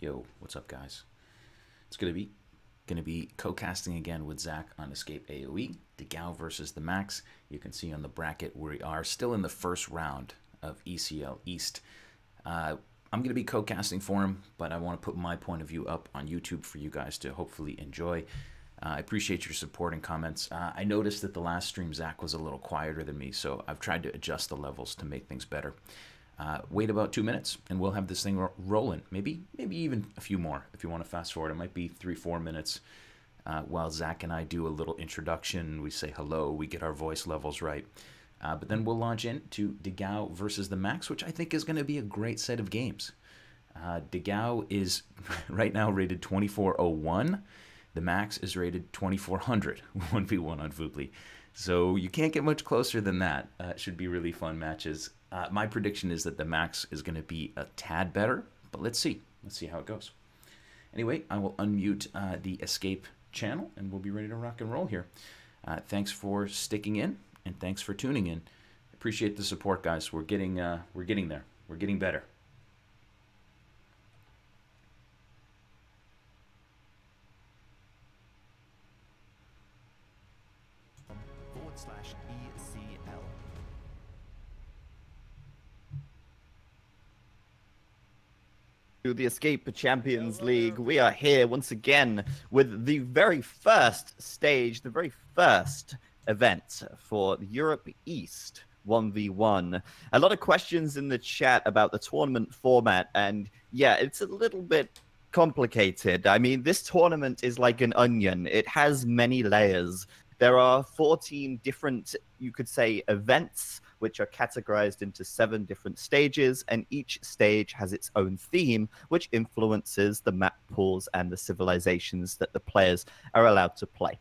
Yo, what's up, guys? It's gonna be co-casting again with Zach on Escape AOE, dogao versus theMax. You can see on the bracket we are still in the first round of ECL East. I'm gonna be co-casting for him, but I want to put my point of view up on YouTube for you guys to hopefully enjoy. I appreciate your support and comments. I noticed that the last stream Zach was a little quieter than me, so I've tried to adjust the levels to make things better. Wait about 2 minutes, and we'll have this thing rolling. Maybe even a few more if you want to fast forward. It might be 3-4 minutes while Zach and I do a little introduction. We say hello, we get our voice levels right. But then we'll launch into dogao versus theMax, which I think is going to be a great set of games. dogao is right now rated 2401. theMax is rated 2400, 1v1 on Vooply. So you can't get much closer than that. It should be really fun matches. My prediction is that theMax is going to be a tad better, but let's see. Let's see how it goes. Anyway, I will unmute the Escape channel, and we'll be ready to rock and roll here. Thanks for sticking in, and thanks for tuning in. Appreciate the support, guys. We're getting there. We're getting better. /ECL. To the Escape Champions League, we are here once again with the very first stage, the very first event for the Europe East 1v1. A lot of questions in the chat about the tournament format, and yeah, it's a little bit complicated. I mean, this tournament is like an onion. It has many layers. There are 14 different, you could say, events, which are categorized into 7 different stages, and each stage has its own theme, which influences the map pools and the civilizations that the players are allowed to play.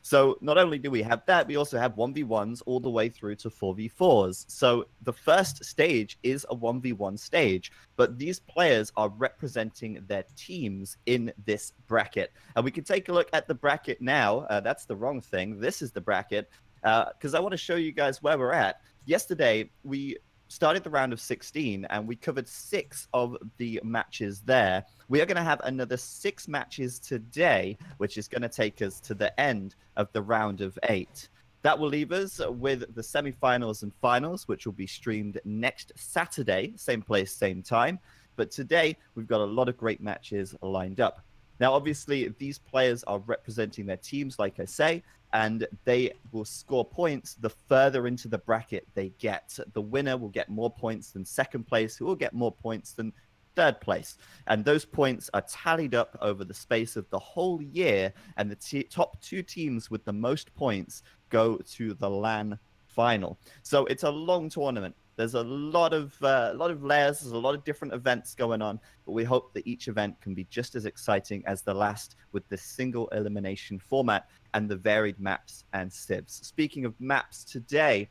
So not only do we have that, we also have 1v1s all the way through to 4v4s. So the first stage is a 1v1 stage, but these players are representing their teams in this bracket. And we can take a look at the bracket now. That's the wrong thing. This is the bracket, because I want to show you guys where we're at. Yesterday, we started the round of 16, and we covered 6 of the matches there. We are going to have another 6 matches today, which is going to take us to the end of the round of 8. That will leave us with the semifinals and finals, which will be streamed next Saturday, same place, same time. But today, we've got a lot of great matches lined up. Now, obviously, these players are representing their teams, like I say, and they will score points the further into the bracket they get. The winner will get more points than second place, who will get more points than third place. And those points are tallied up over the space of the whole year, and the top 2 teams with the most points go to the LAN final. So it's a long tournament. There's a lot of layers. There's a lot of different events going on, but we hope that each event can be just as exciting as the last with the single elimination format and the varied maps and civs. Speaking of maps, today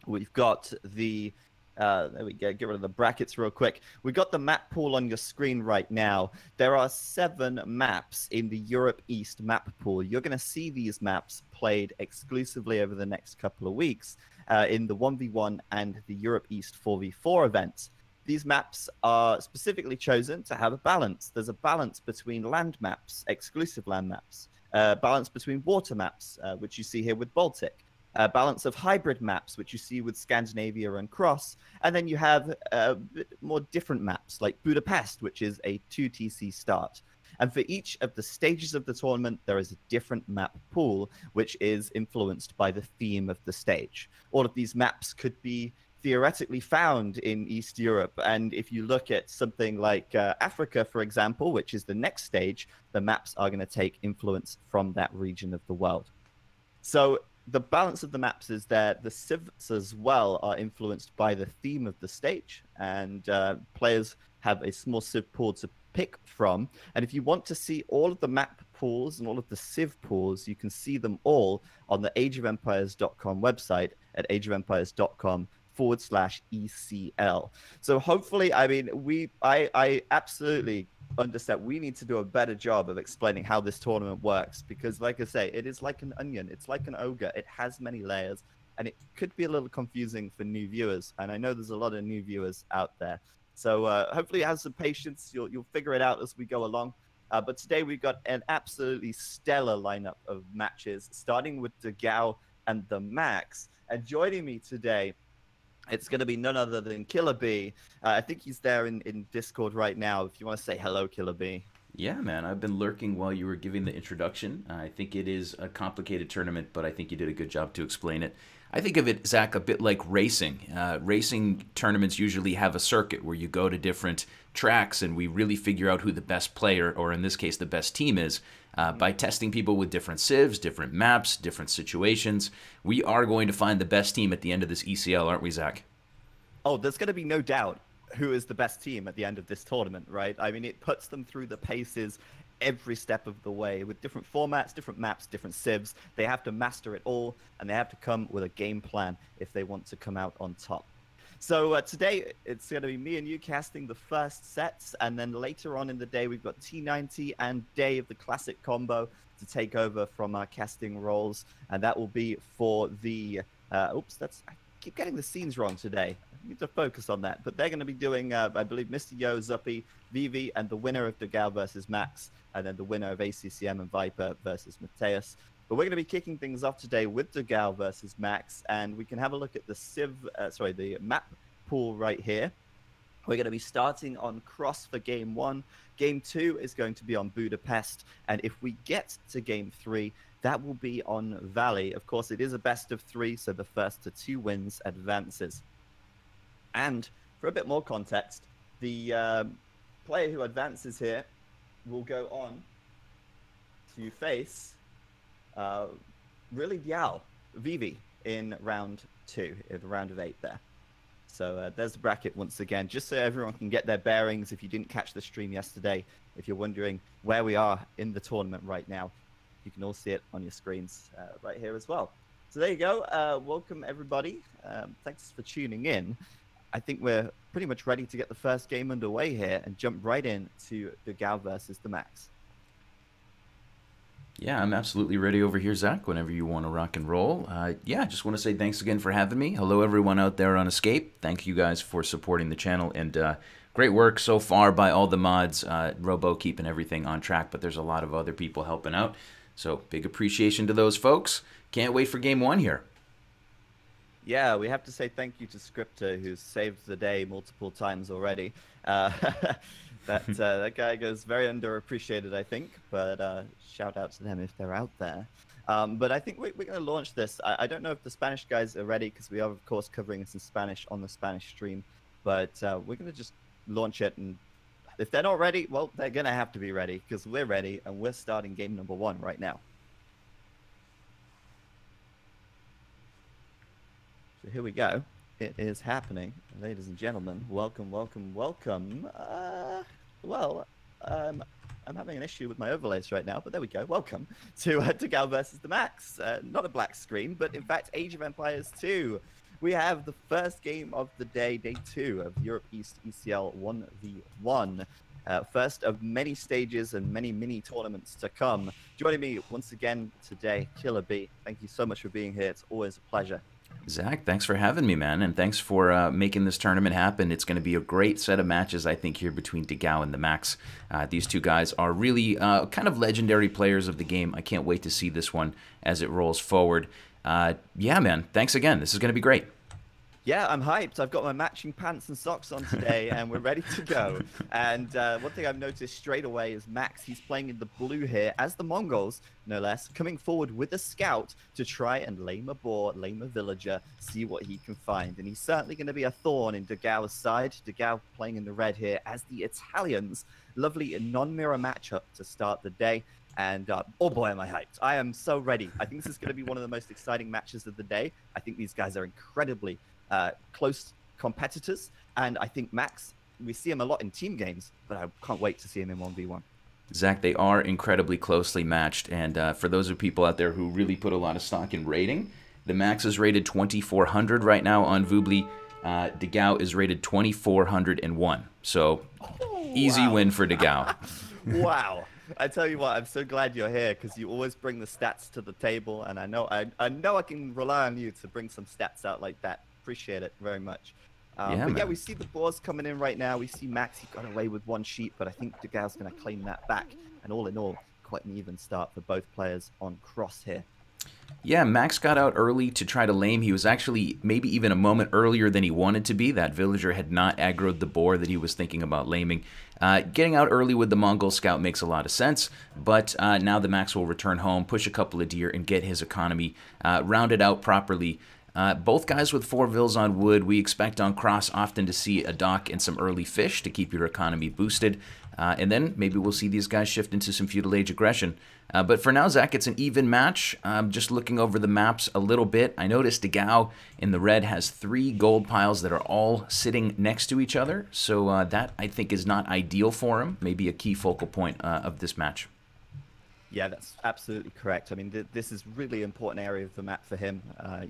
we've got the there we go. Get rid of the brackets real quick. We got the map pool on your screen right now. There are 7 maps in the Europe East map pool. You're going to see these maps played exclusively over the next couple of weeks in the 1v1 and the Europe East 4v4 events. These maps are specifically chosen to have a balance. There's a balance between land maps, exclusive land maps, balance between water maps, which you see here with Baltic, a balance of hybrid maps, which you see with Scandinavia and Cross, and then you have more different maps like Budapest, which is a 2TC start. And for each of the stages of the tournament, there is a different map pool, which is influenced by the theme of the stage. All of these maps could be theoretically found in East Europe. And if you look at something like Africa, for example, which is the next stage, the maps are going to take influence from that region of the world. So the balance of the maps is there. The civs as well are influenced by the theme of the stage, and players have a small civ pool to pick from. And if you want to see all of the map pools and all of the civ pools, you can see them all on the ageofempires.com website at ageofempires.com/ECL. So hopefully, I mean, I absolutely understand we need to do a better job of explaining how this tournament works, because like I say, it is like an onion. It's like an ogre. It has many layers, and it could be a little confusing for new viewers. And I know there's a lot of new viewers out there. So hopefully have some patience. You'll figure it out as we go along. But today we've got an absolutely stellar lineup of matches, starting with dogao and theMax. And joining me today, it's going to be none other than Killer B. I think he's there in Discord right now. If you want to say hello, Killer B. Yeah, man, I've been lurking while you were giving the introduction. I think it is a complicated tournament, but I think you did a good job to explain it. I think of it, Zach, a bit like racing. Racing tournaments usually have a circuit where you go to different tracks and we really figure out who the best player, or in this case, the best team is, by testing people with different civs, different maps, different situations. We are going to find the best team at the end of this ECL, aren't we, Zach? Oh, there's going to be no doubt who is the best team at the end of this tournament, right? I mean, it puts them through the paces every step of the way with different formats, different maps, different civs. They have to master it all, and they have to come with a game plan if they want to come out on top. So today, it's going to be me and you casting the first sets, and then later on in the day, we've got T90 and Dave, the classic combo, to take over from our casting roles, and that will be for the... oops, I keep getting the scenes wrong today. I need to focus on that. But they're going to be doing, I believe, Mr. Yo, Zuppy, Vivi, and the winner of dogao versus Max, and then the winner of ACCM and Viper versus Mateus. But we're going to be kicking things off today with dogao versus Max, and we can have a look at the map pool right here. We're going to be starting on Cross for Game 1. Game 2 is going to be on Budapest, and if we get to Game 3, that will be on Valley. Of course, it is a best of 3, so the first to 2 wins advances. And for a bit more context, the player who advances here will go on to face really Diao, Vivi, in round 2, in the round of 8 there. So there's the bracket once again, just so everyone can get their bearings. If you didn't catch the stream yesterday, if you're wondering where we are in the tournament right now, you can all see it on your screens right here as well. So there you go. Welcome, everybody. Thanks for tuning in. I think we're pretty much ready to get the first game underway here and jump right in to dogao versus theMax. Yeah, I'm absolutely ready over here, Zach, whenever you want to rock and roll. Yeah, I just want to say thanks again for having me. Hello, everyone out there on Escape. Thank you guys for supporting the channel, and great work so far by all the mods. Robo keeping everything on track, but there's a lot of other people helping out. So big appreciation to those folks. Can't wait for Game 1 here. Yeah, we have to say thank you to Scripter, who's saved the day multiple times already. That guy goes very underappreciated, I think, but shout out to them if they're out there. But I think we're going to launch this. I don't know if the Spanish guys are ready, because we are, of course, covering this in Spanish on the Spanish stream. But we're going to just launch it, and if they're not ready, well, they're going to have to be ready, because we're ready, and we're starting game number 1 right now. So here we go. It is happening. Ladies and gentlemen, welcome, welcome, welcome. I'm having an issue with my overlays right now, but there we go. Welcome to dogao versus theMax. Not a black screen, but in fact, Age of Empires 2. We have the first game of the day, day 2 of Europe East ECL 1v1. First of many stages and many mini tournaments to come. Joining me once again today, Killer B. Thank you so much for being here. It's always a pleasure. Zach, thanks for having me, man, and thanks for making this tournament happen. It's going to be a great set of matches, I think, here between dogao and theMax. These two guys are really kind of legendary players of the game. I can't wait to see this one as it rolls forward. Yeah, man, thanks again. This is going to be great. Yeah, I'm hyped. I've got my matching pants and socks on today, and we're ready to go. And one thing I've noticed straight away is Max. He's playing in the blue here, as the Mongols, no less, coming forward with a scout to try and lame a boar, lame a villager, see what he can find. And he's certainly going to be a thorn in dogao's side. dogao playing in the red here, as the Italians. Lovely non-mirror matchup to start the day. And oh boy, am I hyped. I am so ready. I think this is going to be one of the most exciting matches of the day. I think these guys are incredibly close competitors, and I think Max, we see him a lot in team games, but I can't wait to see him in 1v1. Zach, they are incredibly closely matched, and for those of people out there who really put a lot of stock in rating, theMax is rated 2400 right now on Vubli. dogao is rated 2401, so easy win for dogao. Wow. I tell you what, I'm so glad you're here, because you always bring the stats to the table, and I know I can rely on you to bring some stats out like that. Appreciate it very much. Yeah, But yeah, we man. see the boars coming in right now. We see Max, he got away with one sheep, but I think Dugao's going to claim that back. And all in all, quite an even start for both players on cross here. Yeah, Max got out early to try to lame. He was actually maybe even a moment earlier than he wanted to be. That villager had not aggroed the boar that he was thinking about laming. Getting out early with the Mongol scout makes a lot of sense, but now the Max will return home, push a couple of deer, and get his economy rounded out properly. Both guys with 4 vills on wood. We expect on cross often to see a dock and some early fish to keep your economy boosted. And then maybe we'll see these guys shift into some feudal age aggression. But for now, Zach, it's an even match. Just looking over the maps a little bit, I noticed dogao in the red has 3 gold piles that are all sitting next to each other. So that, I think, is not ideal for him. Maybe a key focal point of this match. Yeah, that's absolutely correct. I mean, this is really important area of the map for him,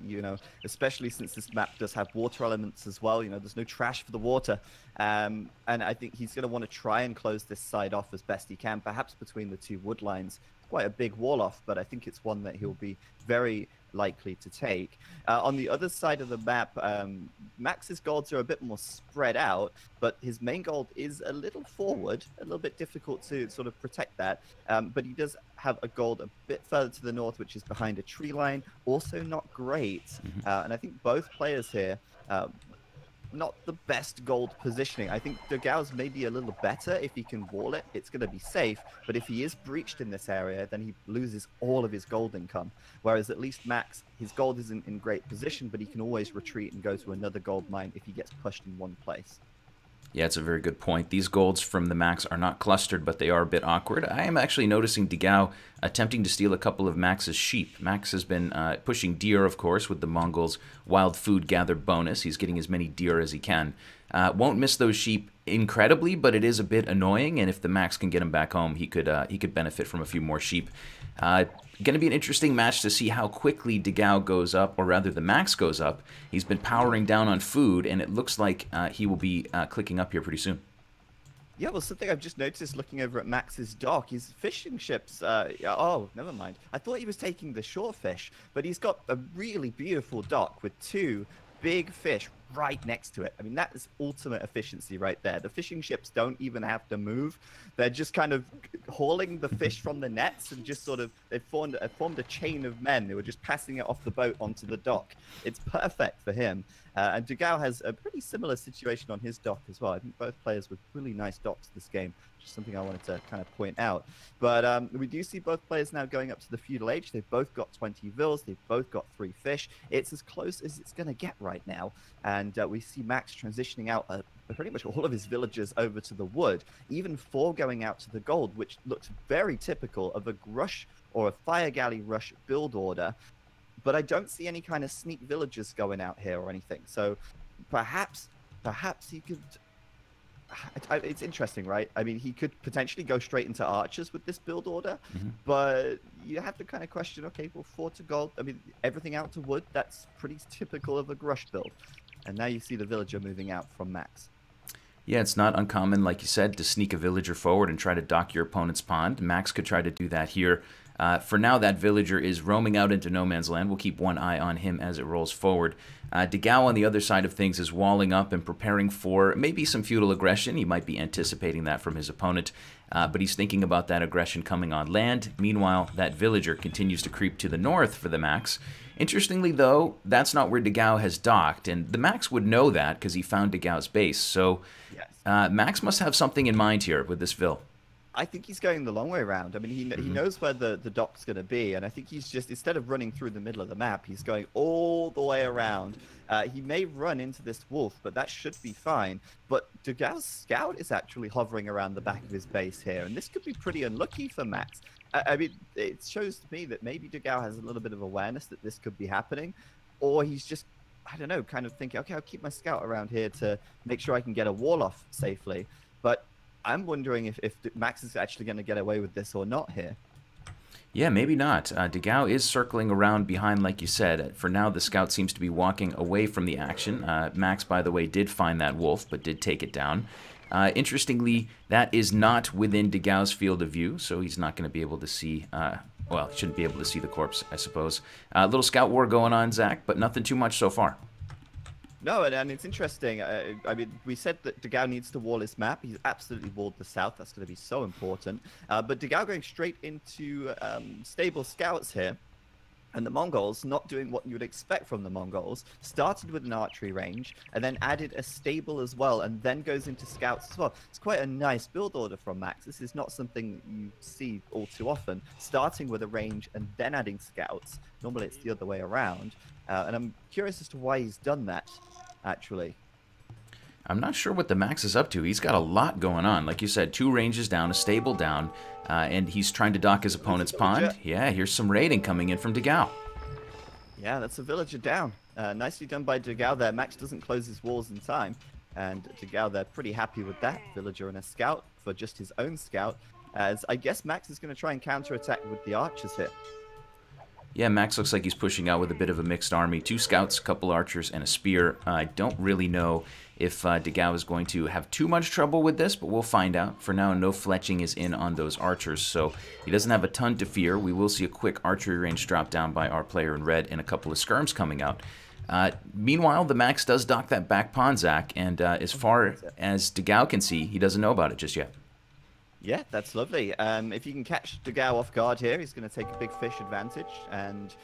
you know, especially since this map does have water elements as well. You know, there's no trash for the water. And I think he's going to want to try and close this side off as best he can, perhaps between the 2 wood lines. Quite a big wall off, but I think it's one that he'll be very likely to take. On the other side of the map, Max's golds are a bit more spread out, but his main gold is a little forward, a little bit difficult to sort of protect that. But he does have a gold a bit further to the north, which is behind a tree line. Also not great. And I think both players here, not the best gold positioning. I think dogao's maybe a little better if he can wall it. It's going to be safe, but if he is breached in this area, then he loses all of his gold income. Whereas at least Max, his gold isn't in great position, but he can always retreat and go to another gold mine if he gets pushed in one place. Yeah, it's a very good point. These golds from the Max are not clustered, but they are a bit awkward. I am actually noticing dogao attempting to steal a couple of Max's sheep. Max has been pushing deer, of course, with the Mongols' wild food gather bonus. He's getting as many deer as he can. Won't miss those sheep incredibly, but it is a bit annoying, and if the Max can get him back home, he could benefit from a few more sheep. Going to be an interesting match to see how quickly dogao goes up, or rather the Max goes up. He's been powering down on food, and it looks like he will be clicking up here pretty soon. Yeah, well, something I've just noticed looking over at Max's dock, his fishing ships, oh, never mind. I thought he was taking the short fish, but he's got a really beautiful dock with 2 big fish right next to it. I mean, that is ultimate efficiency right there. The fishing ships don't even have to move. They're just kind of hauling the fish from the nets and just sort of, they've formed a chain of men who are just passing it off the boat onto the dock. It's perfect for him. And dogao has a pretty similar situation on his dock as well. I think both players with really nice docks this game, which is something I wanted to kind of point out. But we do see both players now going up to the feudal age. They've both got 20 vills. They've both got 3 fish. It's as close as it's going to get right now. And we see Max transitioning out pretty much all of his villagers over to the wood, even 4 going out to the gold, which looks very typical of a rush or a fire galley rush build order. But I don't see any kind of sneak villagers going out here or anything. So perhaps he could... It's interesting, right? I mean, he could potentially go straight into archers with this build order, but you have to kind of question, okay, well, 4 to gold. I mean, everything out to wood, that's pretty typical of a grush build. And now you see the villager moving out from Max. Yeah, it's not uncommon, like you said, to sneak a villager forward and try to dock your opponent's pond. Max could try to do that here. For now, that villager is roaming out into no man's land. We'll keep one eye on him as it rolls forward. Dogao, on the other side of things, is walling up and preparing for maybe some feudal aggression. He might be anticipating that from his opponent, but he's thinking about that aggression coming on land. Meanwhile, that villager continues to creep to the north for the Max. Interestingly, though, that's not where dogao has docked, and the Max would know that because he found dogao's base. So Yes. Max must have something in mind here with this vill. I think he's going the long way around. I mean, he knows where the dock's going to be, and I think he's just, instead of running through the middle of the map, he's going all the way around. He may run into this wolf, but that should be fine. But dogao's scout is actually hovering around the back of his base here, and this could be pretty unlucky for Max. I mean, it shows to me that maybe dogao has a little bit of awareness that this could be happening, or he's just, I don't know, kind of thinking, okay, I'll keep my scout around here to make sure I can get a wall off safely. But I'm wondering if Max is actually going to get away with this or not here. Yeah, maybe not. Dogao is circling around behind, like you said. For now, the scout seems to be walking away from the action. Max, by the way, did find that wolf, but did take it down. Interestingly, that is not within dogao's field of view, so he's not going to be able to see... well, he shouldn't be able to see the corpse, I suppose. Little scout war going on, Zach, but nothing too much so far. No, and it's interesting. I mean, we said that dogao needs to wall his map. He's absolutely walled the south. That's going to be so important. But dogao going straight into stable scouts here. And the Mongols, not doing what you would expect from the Mongols, started with an archery range and then added a stable as well, and then goes into scouts as well. It's quite a nice build order from Max. This is not something you see all too often, starting with a range and then adding scouts. Normally it's the other way around. And I'm curious as to why he's done that, actually. I'm not sure what the Max is up to. He's got a lot going on. Like you said, 2 ranges down, a stable down, and he's trying to dock his opponent's pond. Yeah, here's some raiding coming in from dogao. Yeah, that's a villager down. Nicely done by dogao there. Max doesn't close his walls in time, and dogao, they're pretty happy with that. Villager and a scout for just his own scout, as I guess Max is going to try and counterattack with the archers here. Yeah, Max looks like he's pushing out with a bit of a mixed army. 2 scouts, a couple archers, and a spear. I don't really know if dogao is going to have too much trouble with this, but we'll find out. For now, no fletching is in on those archers, so he doesn't have a ton to fear. We will see a quick archery range drop down by our player in red and a couple of skirms coming out. Meanwhile, the Max does dock that back pawn, Zach, and as far as dogao can see, he doesn't know about it just yet. Yeah, that's lovely. If you can catch dogao off guard here, he's going to take a big fish advantage. And,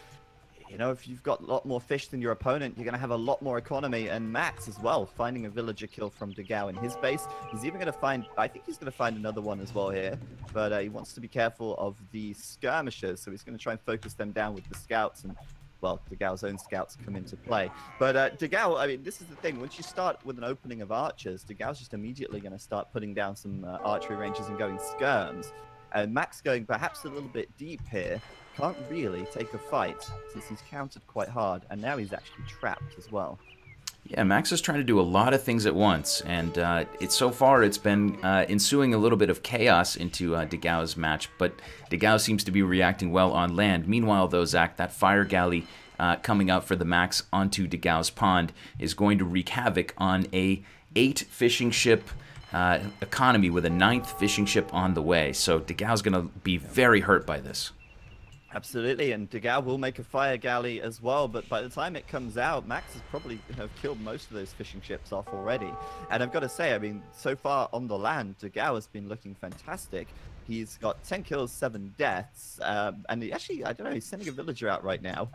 you know, if you've got a lot more fish than your opponent, you're going to have a lot more economy. And Max as well, finding a villager kill from dogao in his base. He's even going to find, I think he's going to find another one as well here. But he wants to be careful of the skirmishers. So he's going to try and focus them down with the scouts. And, well, dogao's own scouts come into play. But dogao, I mean, this is the thing. Once you start with an opening of archers, dogao's just immediately going to start putting down some archery ranges and going skirms. And Max going perhaps a little bit deep here, can't really take a fight since he's countered quite hard. And now he's actually trapped as well. Yeah, Max is trying to do a lot of things at once, and so far it's been ensuing a little bit of chaos into dogao's match, but dogao seems to be reacting well on land. Meanwhile, though, Zach, that fire galley coming out for the Max onto dogao's pond is going to wreak havoc on a 8 fishing ship economy with a 9th fishing ship on the way. So dogao's going to be very hurt by this. Absolutely, and dogao will make a fire galley as well, but by the time it comes out, Max has probably killed most of those fishing ships off already. And I've got to say, I mean, so far on the land, dogao has been looking fantastic. He's got 10 kills, 7 deaths, and he actually, I don't know, he's sending a villager out right now.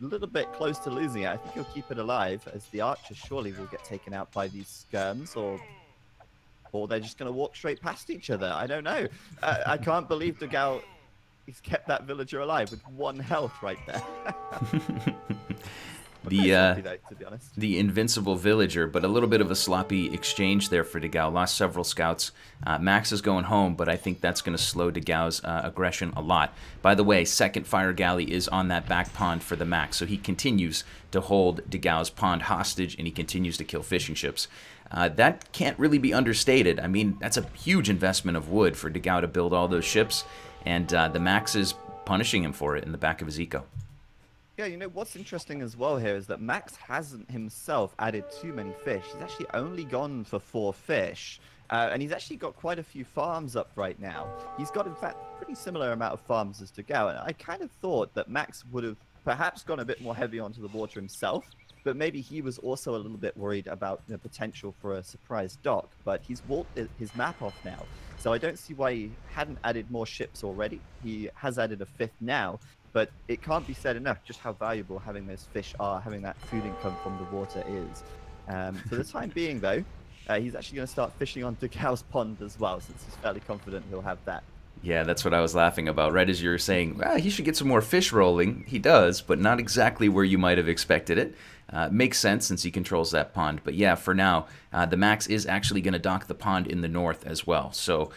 A little bit close to losing it. I think he'll keep it alive, as the archers surely will get taken out by these skirms, or they're just going to walk straight past each other. I don't know. I can't believe dogao... He's kept that villager alive with 1 health right there. To be honest. The invincible villager, but a little bit of a sloppy exchange there for dogao. Lost several scouts. Max is going home, but I think that's going to slow dogao's aggression a lot. By the way, 2nd fire galley is on that back pond for the Max, so he continues to hold dogao's pond hostage, and he continues to kill fishing ships. That can't really be understated. I mean, that's a huge investment of wood for dogao to build all those ships. And the Max is punishing him for it in the back of his eco. Yeah, you know, what's interesting as well here is that Max hasn't himself added too many fish. He's actually only gone for 4 fish. And he's actually got quite a few farms up right now. He's got, in fact, a pretty similar amount of farms as dogao. And I kind of thought that Max would have perhaps gone a bit more heavy onto the water himself. But maybe he was also a little bit worried about the potential for a surprise dock. But he's walled his map off now. So I don't see why he hadn't added more ships already. He has added a 5th now, but it can't be said enough just how valuable having those fish are, having that food income from the water is. For the time being, though, he's actually going to start fishing on dogao's pond as well, since he's fairly confident he'll have that. Yeah, that's what I was laughing about. Right as you were saying, he should get some more fish rolling. He does, but not exactly where you might have expected it. Makes sense since he controls that pond. But yeah, for now, the Max is actually going to dock the pond in the north as well. So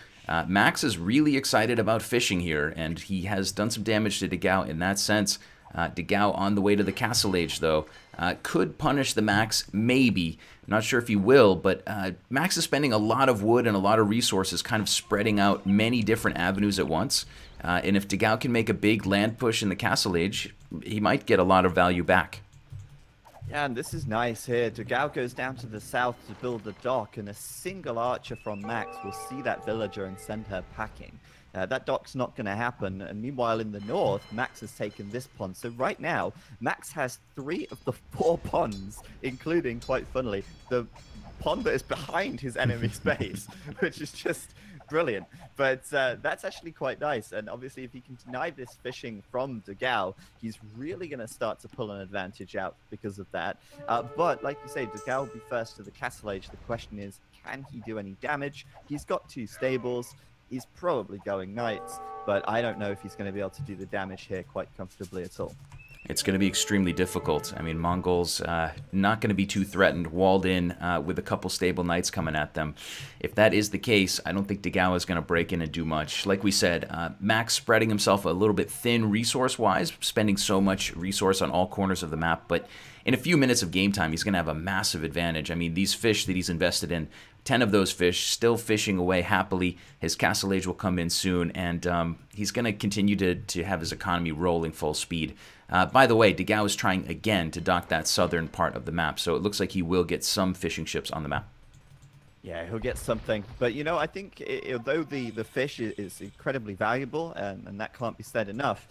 Max is really excited about fishing here, and he has done some damage to dogao in that sense. Dogao on the way to the Castle Age, though, could punish the Max, maybe. I'm not sure if he will, but Max is spending a lot of wood and a lot of resources kind of spreading out many different avenues at once. And if dogao can make a big land push in the Castle Age, he might get a lot of value back. Yeah, and this is nice here. dogao goes down to the south to build a dock, and a single archer from Max will see that villager and send her packing. That dock's not going to happen. And meanwhile, in the north, Max has taken this pond. So right now, Max has 3 of the 4 ponds, including, quite funnily, the pond that is behind his enemy's base, which is just brilliant. But that's actually quite nice. And obviously, if he can deny this fishing from dogao, he's really going to start to pull an advantage out because of that. But like you say, dogao will be first to the castle age. The question is, can he do any damage? He's got 2 stables. He's probably going knights, but I don't know if he's going to be able to do the damage here quite comfortably at all. It's going to be extremely difficult. I mean, Mongols not going to be too threatened, walled in with a couple stable knights coming at them. If that is the case, I don't think dogao is going to break in and do much. Like we said, Max spreading himself a little bit thin resource-wise, spending so much resource on all corners of the map, but in a few minutes of game time, he's going to have a massive advantage. I mean, these fish that he's invested in, 10 of those fish still fishing away happily. His castle age will come in soon, and he's going to continue to have his economy rolling full speed. By the way, dogao is trying again to dock that southern part of the map, so it looks like he will get some fishing ships on the map. Yeah, he'll get something. But, you know, I think although the fish is incredibly valuable, and that can't be said enough,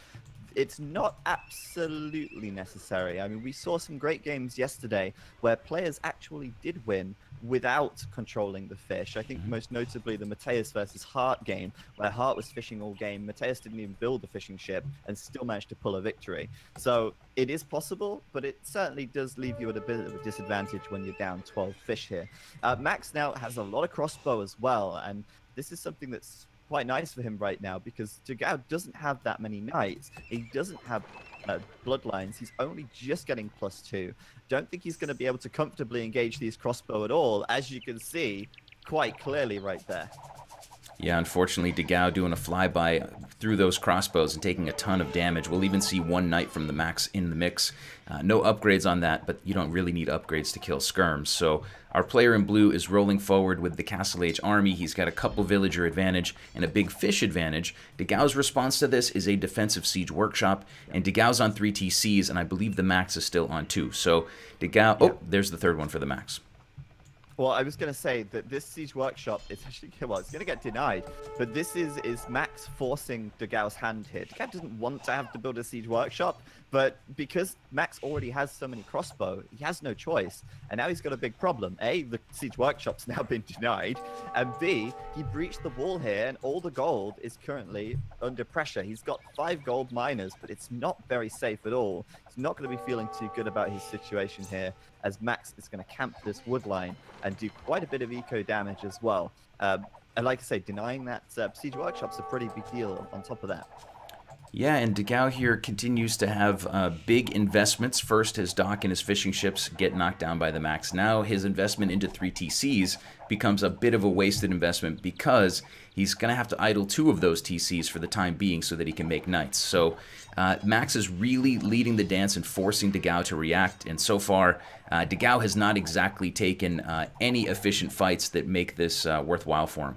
it's not absolutely necessary. I mean, we saw some great games yesterday where players actually did win without controlling the fish. I think most notably the Mateus versus Hart game, where Hart was fishing all game. Mateus didn't even build the fishing ship and still managed to pull a victory. So it is possible, but it certainly does leave you at a bit of a disadvantage when you're down 12 fish here. Max now has a lot of crossbow as well, and this is something that's quite nice for him right now because dogao doesn't have that many knights. He doesn't have bloodlines. He's only just getting +2. Don't think he's going to be able to comfortably engage these crossbow at all, as you can see quite clearly right there. Yeah, unfortunately, dogao doing a flyby through those crossbows and taking a ton of damage. We'll even see 1 knight from the Max in the mix. No upgrades on that, but you don't really need upgrades to kill skirms. So our player in blue is rolling forward with the Castle Age army. He's got a couple villager advantage and a big fish advantage. dogao's response to this is a defensive siege workshop, and dogao's on 3 TCs, and I believe the Max is still on 2. So dogao, oh, there's the 3rd one for the Max. Well, I was going to say that this siege workshop is actually, well, it's going to get denied, but this is Max forcing dogao's hand here. dogao doesn't want to have to build a siege workshop, but because Max already has so many crossbow, he has no choice. And now he's got a big problem. A, the siege workshop's now been denied, and B, he breached the wall here, and all the gold is currently under pressure. He's got 5 gold miners, but it's not very safe at all. He's not going to be feeling too good about his situation here, as Max is going to camp this wood line and do quite a bit of eco damage as well. And like I say, denying that siege workshop's a pretty big deal on top of that. Yeah, and dogao here continues to have big investments. First, his dock and his fishing ships get knocked down by the Max. Now his investment into 3 TCs becomes a bit of a wasted investment because he's going to have to idle 2 of those TCs for the time being so that he can make knights. So Max is really leading the dance and forcing dogao to react. And so far, dogao has not exactly taken any efficient fights that make this worthwhile for him.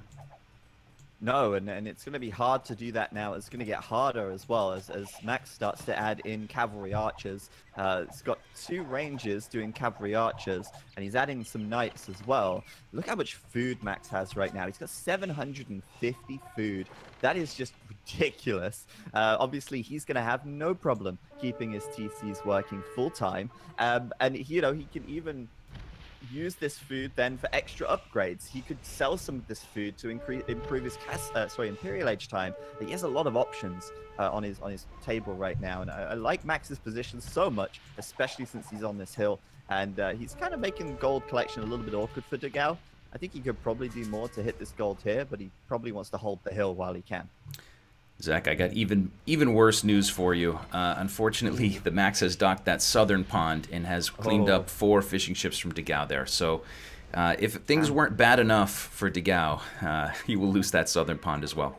No, and it's going to be hard to do that now. It's going to get harder as well as Max starts to add in cavalry archers. It's got 2 ranges doing cavalry archers, and he's adding some knights as well. Look how much food Max has right now. He's got 750 food. That is just ridiculous. Obviously, he's going to have no problem keeping his TCs working full-time. And, you know, he can even use this food then for extra upgrades. He could sell some of this food to improve his Imperial Age time. He has a lot of options on his table right now, and I like Max's position so much, especially since he's on this hill, and he's kind of making gold collection a little bit awkward for dogao. I think he could probably do more to hit this gold here, but he probably wants to hold the hill while he can. Zach, I got even worse news for you. Unfortunately, the Max has docked that southern pond and has cleaned up 4 fishing ships from dogao there. So if things weren't bad enough for dogao, he will lose that southern pond as well.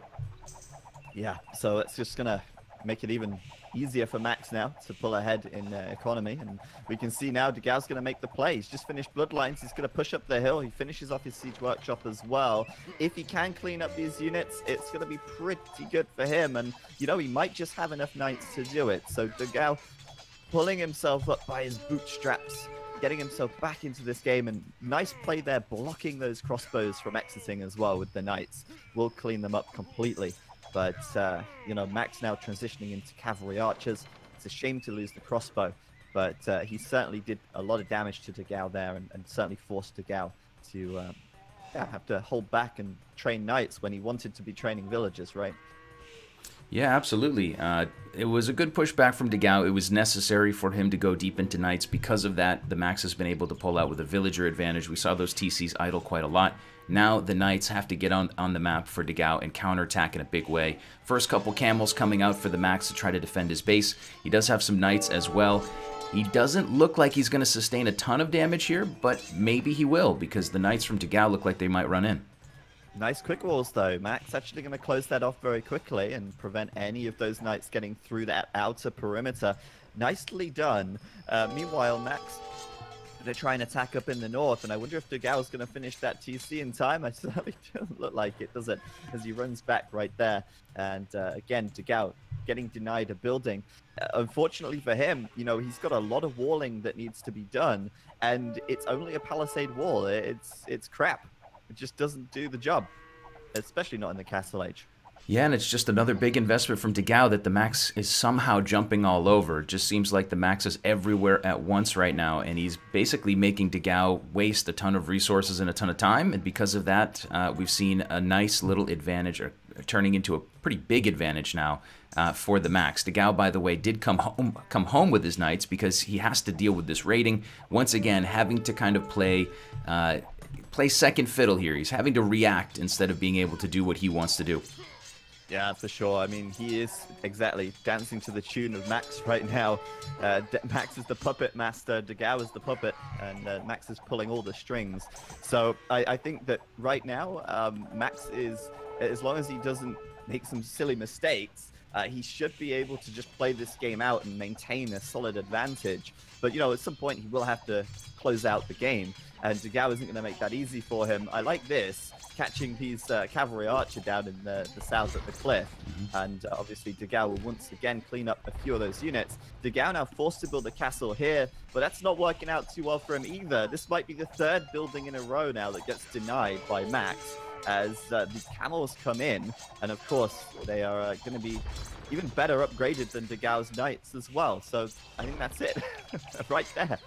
Yeah, so it's just going to make it even easier for Max now to pull ahead in economy, and we can see now dogao's going to make the play. He's just finished Bloodlines. He's going to push up the hill. He finishes off his siege workshop as well. If he can clean up these units, it's going to be pretty good for him, and you know, he might just have enough knights to do it. So dogao pulling himself up by his bootstraps, getting himself back into this game, and nice play there, blocking those crossbows from exiting as well with the knights. Will clean them up completely. But, you know, Max now transitioning into cavalry archers. It's a shame to lose the crossbow, but he certainly did a lot of damage to dogao there, and certainly forced dogao to have to hold back and train knights when he wanted to be training villagers, right? Yeah, absolutely. It was a good pushback from dogao. It was necessary for him to go deep into knights. Because of that, the Max has been able to pull out with a villager advantage. We saw those TCs idle quite a lot. Now the knights have to get on the map for dogao and counterattack in a big way. First couple camels coming out for the Max to try to defend his base. He does have some knights as well. He doesn't look like he's going to sustain a ton of damage here, but maybe he will, because the knights from dogao look like they might run in. Nice quick walls, though. Max actually going to close that off very quickly and prevent any of those knights getting through that outer perimeter. Nicely done. Meanwhile, Max, they're trying to attack up in the north, and I wonder if dogao's going to finish that TC in time. I certainly don't look like it, does it? As he runs back right there. And again, dogao getting denied a building. Unfortunately for him, you know, he's got a lot of walling that needs to be done, and it's only a palisade wall. It's crap. It just doesn't do the job, especially not in the Castle Age. Yeah, and it's just another big investment from dogao that the Max is somehow jumping all over. It just seems like the Max is everywhere at once right now, and he's basically making dogao waste a ton of resources and a ton of time, and because of that, we've seen a nice little advantage, or turning into a pretty big advantage now for the Max. dogao, by the way, did come home with his knights because he has to deal with this raiding. Once again, having to kind of play second fiddle here. He's having to react instead of being able to do what he wants to do. Yeah, for sure. I mean, he is exactly dancing to the tune of Max right now. Max is the puppet master, dogao is the puppet, and Max is pulling all the strings. So I think that right now, Max is, as long as he doesn't make some silly mistakes, he should be able to just play this game out and maintain a solid advantage. But, you know, at some point he will have to close out the game, and dogao isn't going to make that easy for him. I like this, catching these cavalry archer down in the south at the cliff. And obviously dogao will once again clean up a few of those units. dogao now forced to build a castle here, but that's not working out too well for him either. This might be the third building in a row now that gets denied by Max, as the camels come in, and of course they are going to be even better upgraded than dogao's knights as well. So I think that's it right there.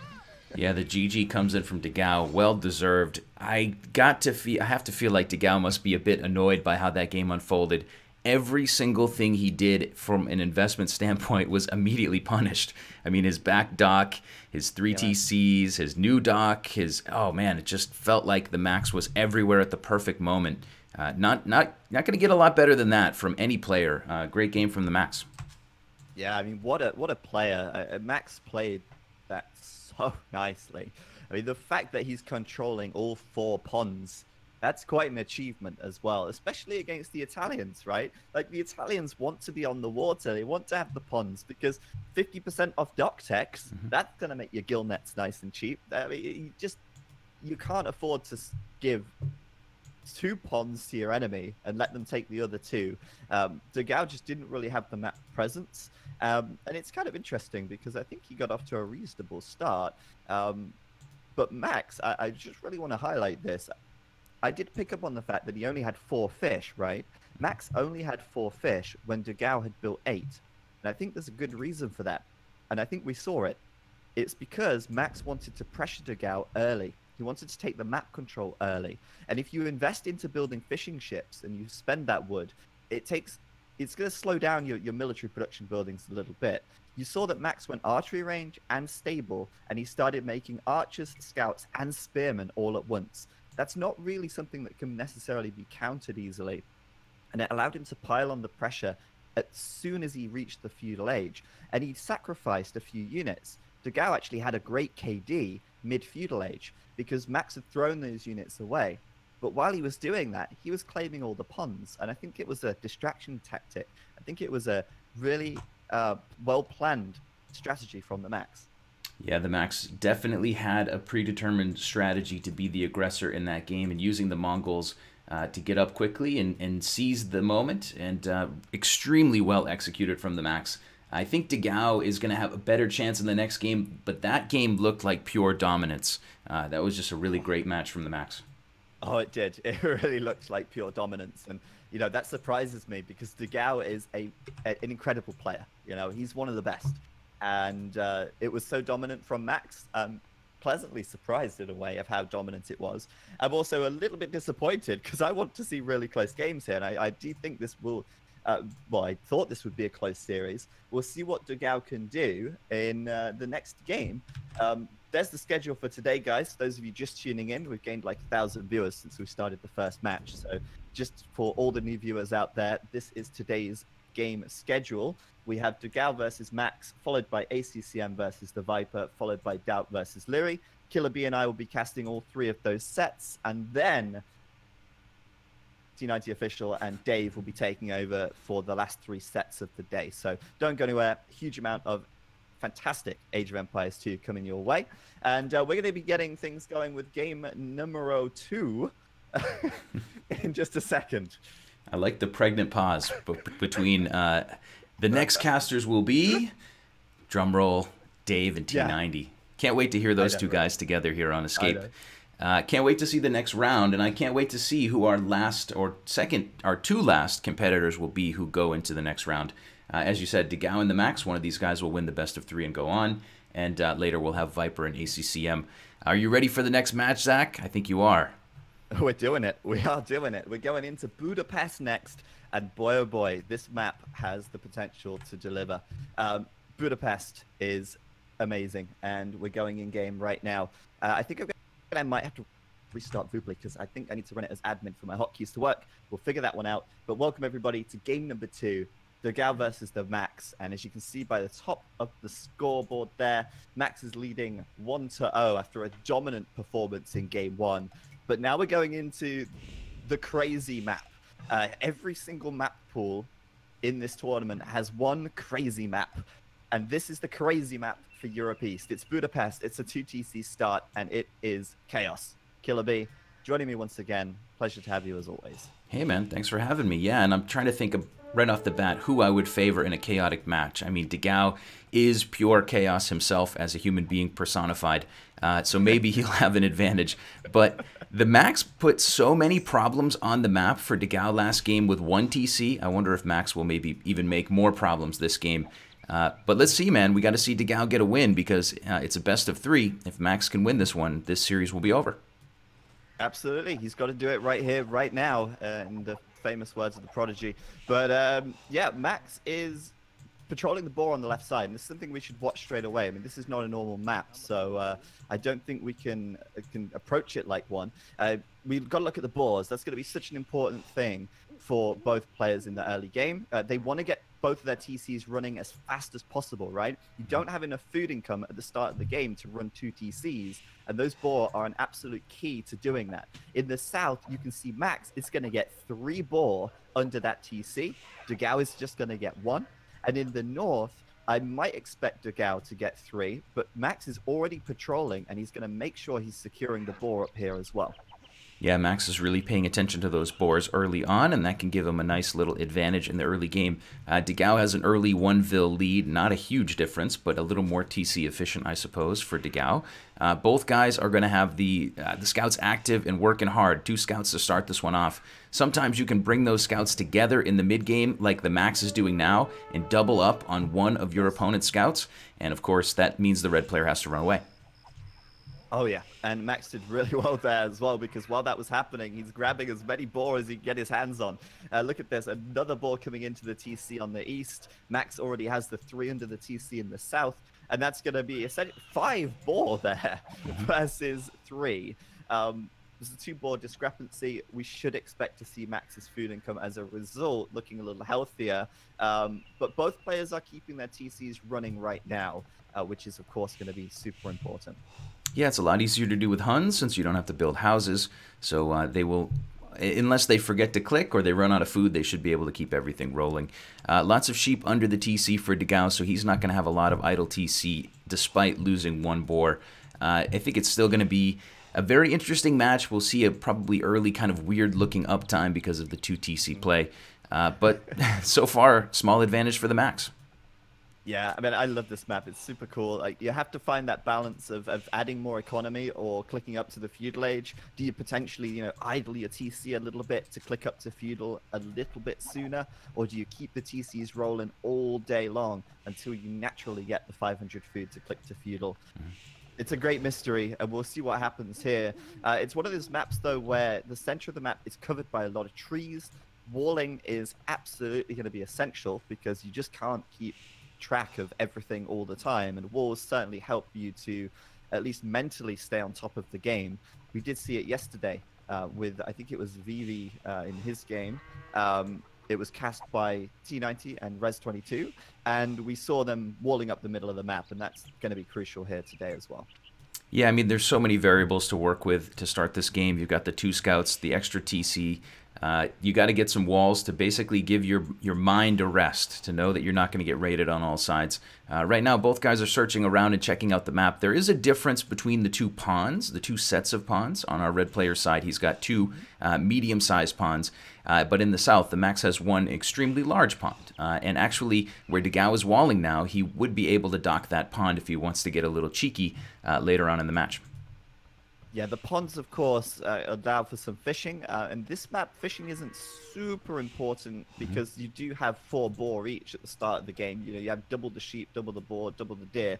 Yeah, the GG comes in from dogao, well deserved. I have to feel like dogao must be a bit annoyed by how that game unfolded. Every single thing he did from an investment standpoint was immediately punished. I mean, his back dock, his 3 TCs, his new dock, oh man, it just felt like the Max was everywhere at the perfect moment. Not going to get a lot better than that from any player. Great game from the Max. Yeah, I mean, what a player. Max played that so nicely. I mean, the fact that he's controlling all 4 pawns, that's quite an achievement as well, especially against the Italians, right? Like, the Italians want to be on the water. They want to have the pawns because 50% off dock techs, that's going to make your gill nets nice and cheap. I mean, you can't afford to give 2 pawns to your enemy and let them take the other 2. dogao just didn't really have the map presence. And it's kind of interesting because I think he got off to a reasonable start. But Max, I just really want to highlight this. I did pick up on the fact that he only had 4 fish, right? Max only had 4 fish when dogao had built 8. And I think there's a good reason for that. And I think we saw it. It's because Max wanted to pressure dogao early. He wanted to take the map control early. And if you invest into building fishing ships and you spend that wood, it's going to slow down your military production buildings a little bit. You saw that Max went archery range and stable, and he started making archers, scouts, and spearmen all at once. That's not really something that can necessarily be countered easily. And it allowed him to pile on the pressure as soon as he reached the feudal age. And he sacrificed a few units. dogao actually had a great KD mid-feudal age because Max had thrown those units away. But while he was doing that, he was claiming all the pawns. And I think it was a distraction tactic. I think it was a really well-planned strategy from the Max. Yeah, the Max definitely had a predetermined strategy to be the aggressor in that game, and using the Mongols to get up quickly and seize the moment, and extremely well executed from the Max. I think dogao is going to have a better chance in the next game, but that game looked like pure dominance. That was just a really great match from theMax. Oh, it did. It really looked like pure dominance. And, you know, that surprises me because dogao is an incredible player. You know, he's one of the best. And it was so dominant from Max. Pleasantly surprised in a way of how dominant it was. I'm also a little bit disappointed because I want to see really close games here. And I do think this will, well, I thought this would be a close series. We'll see what dogao can do in the next game. There's the schedule for today, guys. Those of you just tuning in, we've gained like 1,000 viewers since we started the first match. So just for all the new viewers out there, this is today's game schedule. We have dogao versus Max, followed by ACCM versus the Viper, followed by Doubt versus Leary. Killer B and I will be casting all 3 of those sets, and then T90 Official and Dave will be taking over for the last 3 sets of the day. So don't go anywhere. Huge amount of fantastic Age of Empires 2 coming your way. And we're going to be getting things going with game numero 2 in just a second. I like the pregnant pause between the next casters will be, drumroll, Dave and T90. Yeah. Can't wait to hear those 2 guys together here on Escape. Can't wait to see the next round, and I can't wait to see who our last or 2 last competitors will be who go into the next round. As you said, dogao and theMax, one of these guys will win the best of 3 and go on, and later we'll have Viper and ACCM. Are you ready for the next match, Zach? I think you are. We're doing it. We are doing it. We're going into Budapest next, and boy oh boy, this map has the potential to deliver. Budapest is amazing, and we're going in game right now. I think I might have to restart Vooply because I think I need to run it as admin for my hotkeys to work. We'll figure that one out. But welcome everybody to game number 2. dogao versus theMax, and as you can see by the top of the scoreboard there, Max is leading 1-0 after a dominant performance in game 1. But now we're going into the crazy map. Every single map pool in this tournament has one crazy map, and this is the crazy map for Europe East. It's Budapest, it's a 2TC start, and it is chaos. Killer B, joining me once again. Pleasure to have you as always. Hey man, thanks for having me. Yeah, and I'm trying to think of right off the bat who I would favor in a chaotic match. I mean, dogao is pure chaos himself as a human being personified, so maybe he'll have an advantage. But theMax put so many problems on the map for dogao last game with 1 TC. I wonder if Max will maybe even make more problems this game. But let's see, man. We got to see dogao get a win because it's a best of 3. If Max can win this one, this series will be over. Absolutely. He's got to do it right here, right now, in the famous words of the Prodigy. But yeah, Max is patrolling the boar on the left side, and this is something we should watch straight away. I mean, this is not a normal map, so I don't think we can approach it like one. We've got to look at the boars. That's going to be such an important thing for both players in the early game. They want to get both of their TCs running as fast as possible, right? You don't have enough food income at the start of the game to run 2 TCs, and those boar are an absolute key to doing that. In the south, you can see Max is going to get 3 boar under that TC. dogao is just going to get 1. And in the north, I might expect dogao to get 3, but Max is already patrolling, and he's going to make sure he's securing the boar up here as well. Yeah, Max is really paying attention to those boars early on, and that can give him a nice little advantage in the early game. dogao has an early 1-vil lead, not a huge difference, but a little more TC efficient, I suppose, for dogao. Both guys are going to have the scouts active and working hard. 2 scouts to start this one off. Sometimes you can bring those scouts together in the mid-game, like theMax is doing now, and double up on one of your opponent's scouts, and of course, that means the red player has to run away. Oh yeah, and Max did really well there as well, because while that was happening, he's grabbing as many boar as he can get his hands on. Look at this, another boar coming into the TC on the east. Max already has the 3 under the TC in the south, and that's going to be essentially 5 boar there versus 3. There's a 2 boar discrepancy. We should expect to see Max's food income as a result looking a little healthier, but both players are keeping their TCs running right now, which is of course going to be super important. Yeah, it's a lot easier to do with Huns since you don't have to build houses. So they will, unless they forget to click or they run out of food, they should be able to keep everything rolling. Lots of sheep under the TC for dogao, so he's not going to have a lot of idle TC despite losing 1 boar. I think it's still going to be a very interesting match. We'll see a probably early kind of weird-looking uptime because of the 2 TC play. But so far, small advantage for theMax. Yeah, I mean, I love this map. It's super cool. Like, you have to find that balance of adding more economy or clicking up to the feudal age. Do you potentially, idle your TC a little bit to click up to feudal a little bit sooner? Or do you keep the TCs rolling all day long until you naturally get the 500 food to click to feudal? It's a great mystery, and we'll see what happens here. It's one of those maps, though, where the center of the map is covered by a lot of trees. Walling is absolutely going to be essential because you just can't keep track of everything all the time, and walls certainly help you to at least mentally stay on top of the game. We did see it yesterday with, I think it was Vivi in his game. It was cast by T90 and Res22, and we saw them walling up the middle of the map, and that's going to be crucial here today as well. Yeah, I mean, there's so many variables to work with to start this game. You've got the 2 scouts, the extra TC. You got to get some walls to basically give your mind a rest, to know that you're not going to get raided on all sides. Right now, both guys are searching around and checking out the map. There is a difference between the 2 pawns, the 2 sets of pawns. On our red player's side, he's got 2 medium-sized pawns. But in the south, theMax has 1 extremely large pond. And actually, where dogao is walling now, he would be able to dock that pond if he wants to get a little cheeky later on in the match. Yeah, the ponds, of course, allow for some fishing. And this map, fishing isn't super important because you do have 4 boar each at the start of the game. You have double the sheep, double the boar, double the deer.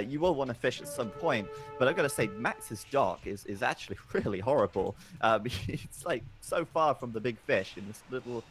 You will want to fish at some point. But I've got to say, Max's dock is actually really horrible. It's like so far from the big fish in this little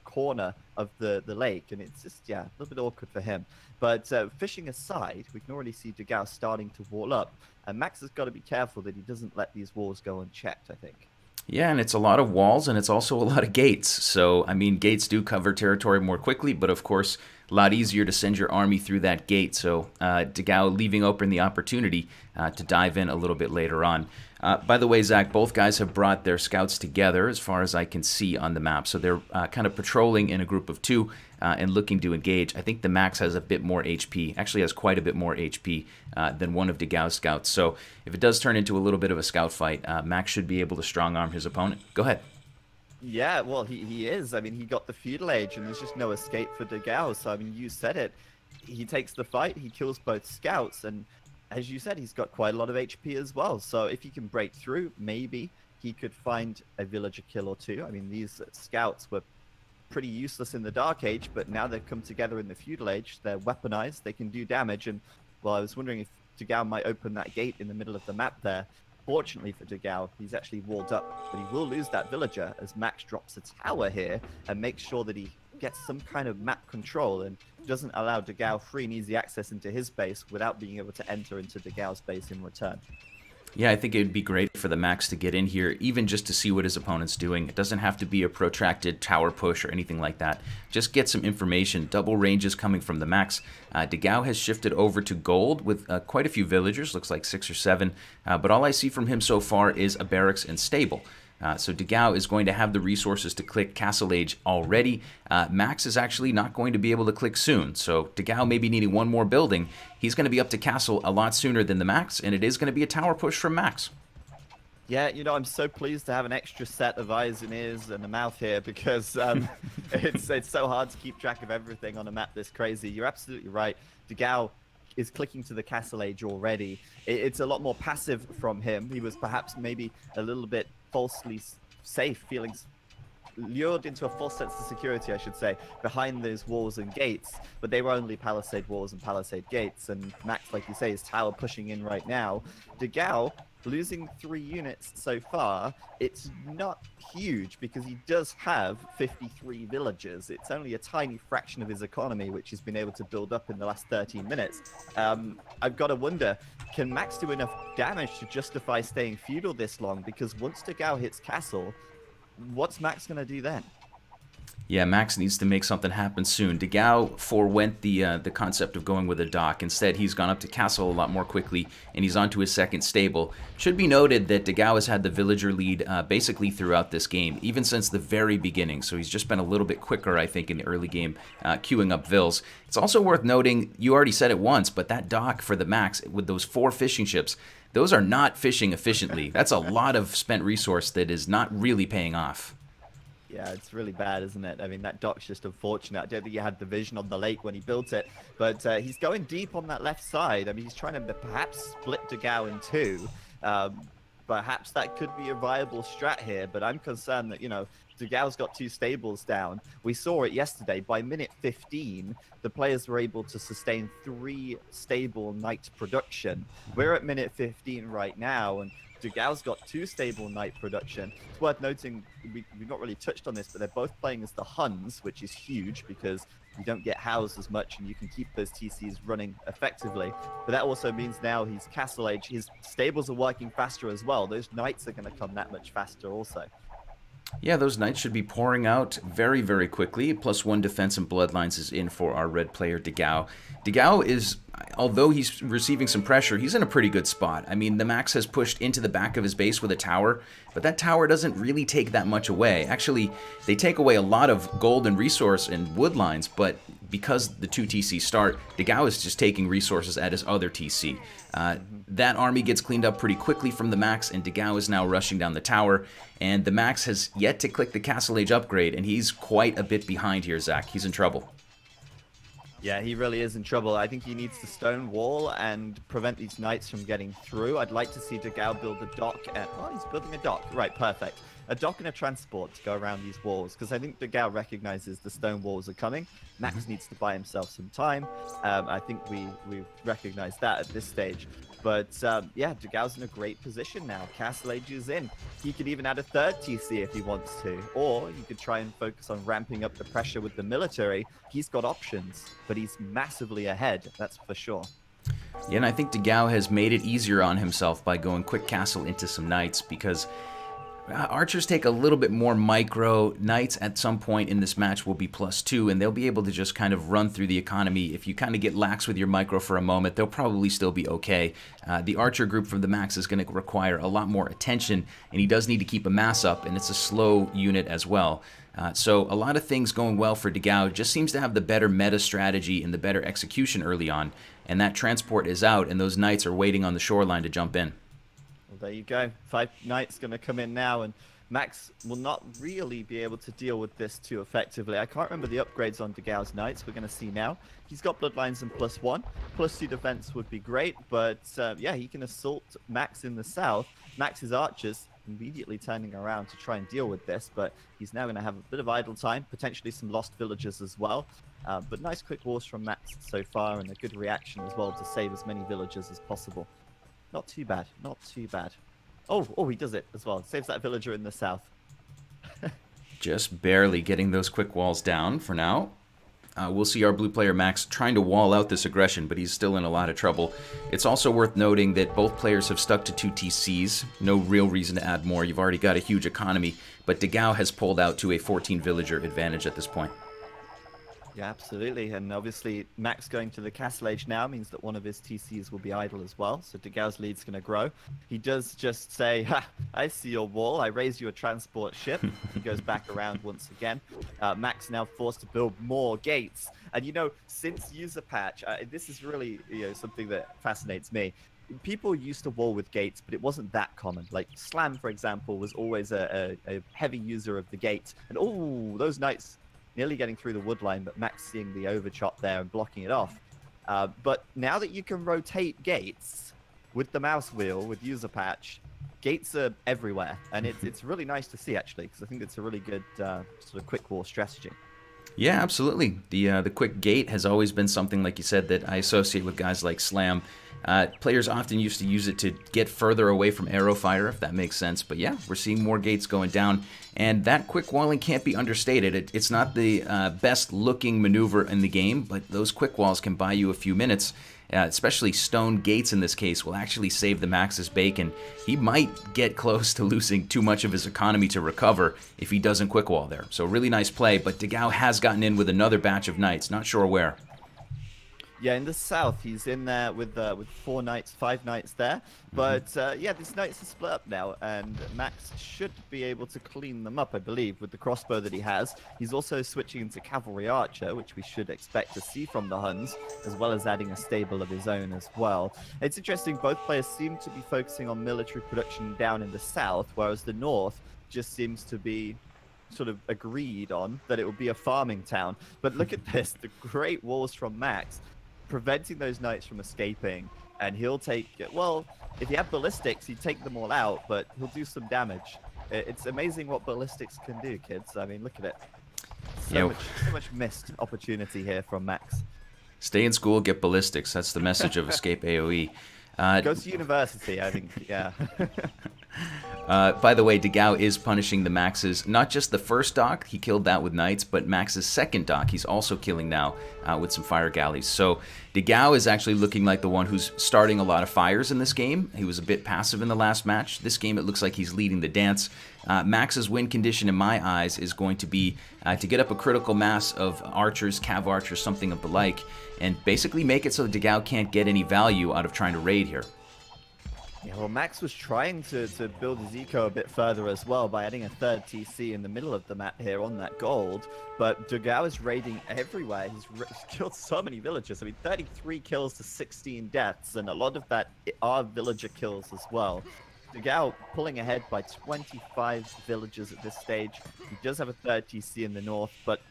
corner of the lake, and it's just, yeah, a little bit awkward for him. But fishing aside, we can already see dogao starting to wall up, and Max has got to be careful that he doesn't let these walls go unchecked, I think. Yeah, and it's a lot of walls, and it's also a lot of gates. So, I mean, gates do cover territory more quickly, but of course, a lot easier to send your army through that gate. So, dogao leaving open the opportunity to dive in a little bit later on. By the way, Zach, both guys have brought their scouts together as far as I can see on the map. So they're kind of patrolling in a group of 2 and looking to engage. I think theMax has a bit more HP, actually has quite a bit more HP than one of dogao's scouts. So if it does turn into a little bit of a scout fight, Max should be able to strong-arm his opponent. Go ahead. Yeah, well, he is. I mean, he got the feudal age, and there's just no escape for dogao. So, I mean, you said it. He takes the fight, he kills both scouts, and as you said, he's got quite a lot of HP as well. So if he can break through, maybe he could find a villager kill or 2. I mean, these scouts were pretty useless in the Dark Age, but now they've come together in the Feudal Age. They're weaponized, they can do damage, and, well, I was wondering if dogao might open that gate in the middle of the map there. Fortunately for dogao, he's actually walled up, but he will lose that villager as Max drops a tower here and makes sure that he gets some kind of map control and doesn't allow dogao free and easy access into his base without being able to enter into dogao's base in return. Yeah, I think it would be great for theMax to get in here, even just to see what his opponent's doing. It doesn't have to be a protracted tower push or anything like that. Just get some information. Double ranges coming from theMax. Dogao has shifted over to gold with quite a few villagers, looks like 6 or 7. But all I see from him so far is a barracks and stable. So dogao is going to have the resources to click Castle Age already. Max is actually not going to be able to click soon. So dogao may be needing 1 more building. He's going to be up to Castle a lot sooner than theMax, and it is going to be a tower push from Max. Yeah, I'm so pleased to have an extra set of eyes and ears and a mouth here because it's so hard to keep track of everything on a map this crazy. You're absolutely right. dogao is clicking to the Castle Age already. It's a lot more passive from him. He was perhaps maybe a little bit falsely safe, feeling lured into a false sense of security, I should say, behind those walls and gates, but they were only palisade walls and palisade gates, and Max, like you say, is tower pushing in right now. dogao losing 3 units so far. It's not huge because he does have 53 villagers. It's only a tiny fraction of his economy, which he's been able to build up in the last 13 minutes. I've got to wonder, can Max do enough damage to justify staying feudal this long? Because once dogao hits castle, what's Max going to do then? Yeah, Max needs to make something happen soon. dogao forewent the concept of going with a dock. Instead, he's gone up to Castle a lot more quickly, and he's onto his second stable. Should be noted that dogao has had the villager lead basically throughout this game, even since the very beginning. So he's just been a little bit quicker, I think, in the early game, queuing up vills. It's also worth noting, you already said it once, but that dock for theMax with those 4 fishing ships, those are not fishing efficiently. That's a lot of spent resource that is not really paying off. Yeah, it's really bad, isn't it? I mean, that dock's just unfortunate. I don't think he had the vision on the lake when he built it, but he's going deep on that left side. I mean, he's trying to perhaps split dogao in two. Perhaps that could be a viable strat here, but I'm concerned that, you know, Dugao's got two stables down. We saw it yesterday. By minute 15, the players were able to sustain 3 stable night production. We're at minute 15 right now, and Dugao's got 2 stable night production. It's worth noting, we've not really touched on this, but they're both playing as the Huns, which is huge because you don't get housed as much and you can keep those TCs running effectively. But that also means now he's Castle Age. His stables are working faster as well. Those knights are going to come that much faster also. Yeah, those knights should be pouring out very, very quickly. +1 defense and bloodlines is in for our red player, dogao. Dogao is, although he's receiving some pressure, he's in a pretty good spot. I mean, theMax has pushed into the back of his base with a tower, but that tower doesn't really take that much away. Actually, they take away a lot of gold and resource and wood lines, but because the 2 TC start, dogao is just taking resources at his other TC. That army gets cleaned up pretty quickly from theMax, and dogao is now rushing down the tower. And theMax has yet to click the Castle Age upgrade, and he's quite a bit behind here, Zach. He's in trouble. Yeah, he really is in trouble. I think he needs to stone wall and prevent these knights from getting through. I'd like to see dogao build a dock. Oh, he's building a dock. Right, perfect. A dock and a transport to go around these walls, because I think dogao recognizes the stone walls are coming. Max needs to buy himself some time. I think we recognize that at this stage. But yeah, dogao's in a great position now. Castle Age is in. He could even add a 3rd TC if he wants to. Or you could try and focus on ramping up the pressure with the military. He's got options, but he's massively ahead, that's for sure. Yeah, and I think dogao has made it easier on himself by going quick castle into some knights, because archers take a little bit more micro. Knights at some point in this match will be +2, and they'll be able to just kind of run through the economy. If you kind of get lax with your micro for a moment, they'll probably still be okay. The archer group from theMax is going to require a lot more attention, and he does need to keep a mass up, and it's a slow unit as well. So a lot of things going well for dogao. Just seems to have the better meta strategy and the better execution early on, and that transport is out, and those knights are waiting on the shoreline to jump in. Well, there you go. 5 knights going to come in now, and Max will not really be able to deal with this too effectively. I can't remember the upgrades on dogao's knights. We're going to see now. He's got bloodlines and +1. +2 defense would be great, but yeah, he can assault Max in the south. Max's archers immediately turning around to try and deal with this, but he's now going to have a bit of idle time, potentially some lost villagers as well. But nice quick wars from Max so far, and a good reaction as well to save as many villagers as possible. Not too bad, not too bad. Oh, he does it as well. Saves that villager in the south. Just barely getting those quick walls down for now. We'll see our blue player Max trying to wall out this aggression, but he's still in a lot of trouble. It's also worth noting that both players have stuck to 2 TCs. No real reason to add more. You've already got a huge economy, but dogao has pulled out to a 14 villager advantage at this point. Yeah, absolutely. And obviously, Max going to the Castle Age now means that one of his TCs will be idle as well. So dogao's lead's going to grow. He does just say, ha, I see your wall. I raise you a transport ship. He goes back around once again. Max now forced to build more gates. And, you know, since user patch, this is really, you know, something that fascinates me. People used to wall with gates, but it wasn't that common. Like Slam, for example, was always a heavy user of the gate. And, oh, those knights nearly getting through the wood line, but Max seeing the overchop there and blocking it off. But now that you can rotate gates with the mouse wheel, with user patch, gates are everywhere. And it's really nice to see, actually, because I think it's a really good sort of quick war strategy. Yeah, absolutely. The quick gate has always been something, like you said, that I associate with guys like Slam. Players often used to use it to get further away from arrow fire, if that makes sense. But yeah, we're seeing more gates going down. And that quick walling can't be understated. It's not the best looking maneuver in the game, but those quick walls can buy you a few minutes. Especially stone gates in this case will actually save theMax's bacon. He might get close to losing too much of his economy to recover if he doesn't quick wall there. So really nice play, but dogao has gotten in with another batch of knights. Not sure where. Yeah, in the south, he's in there with 4 knights, 5 knights there. But yeah, these knights are split up now, and Max should be able to clean them up, I believe, with the crossbow that he has. He's also switching into cavalry archer, which we should expect to see from the Huns, as well as adding a stable of his own as well. It's interesting, both players seem to be focusing on military production down in the south, whereas the north just seems to be sort of agreed on that it would be a farming town. But look at this, the great walls from Max, preventing those knights from escaping. And he'll take, well, if he had ballistics, he'd take them all out, but he'll do some damage. It's amazing what ballistics can do, kids. I mean, look at it. So much missed opportunity here from Max. Stay in school, get ballistics. That's the message of Escape AoE. Go to university, I think, yeah. By the way, dogao is punishing the Max's, not just the first dock, he killed that with knights, but Max's second dock he's also killing now with some fire galleys. So dogao is actually looking like the one who's starting a lot of fires in this game. He was a bit passive in the last match. This game it looks like he's leading the dance. Max's win condition in my eyes is going to be to get up a critical mass of archers, cav archers, something of the like, and basically make it so dogao can't get any value out of trying to raid here. Yeah, well, Max was trying to build his eco a bit further as well by adding a third TC in the middle of the map here on that gold. But dogao is raiding everywhere. He's killed so many villagers. I mean, 33 kills to 16 deaths, and a lot of that are villager kills as well. dogao pulling ahead by 25 villagers at this stage. He does have a third TC in the north, but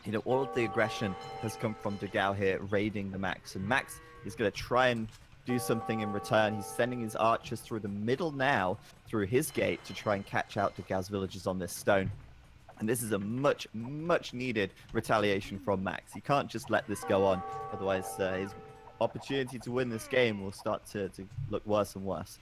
you know, all of the aggression has come from dogao here raiding the Max, and Max is going to try and do something in return. He's sending his archers through the middle now, through his gate, to try and catch out dogao's villagers on this stone. And this is a much needed retaliation from Max. He can't just let this go on, otherwise his opportunity to win this game will start to look worse and worse.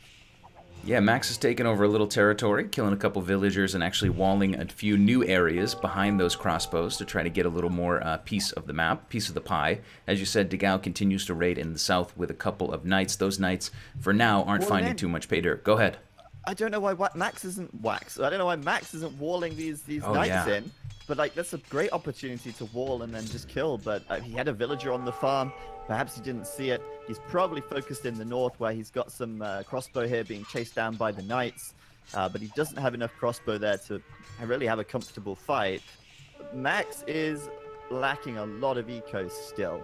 Yeah, Max has taken over a little territory, killing a couple villagers and actually walling a few new areas behind those crossbows to try to get a little more piece of the map, piece of the pie. As you said, dogao continues to raid in the south with a couple of knights. Those knights, for now, aren't finding too much pay dirt. Go ahead. I don't know why Max isn't I don't know why Max isn't walling these knights in. But like, that's a great opportunity to wall and then just kill. But he had a villager on the farm. Perhaps he didn't see it. He's probably focused in the north, where he's got some crossbow here being chased down by the knights. But he doesn't have enough crossbow there to really have a comfortable fight. Max is lacking a lot of eco still.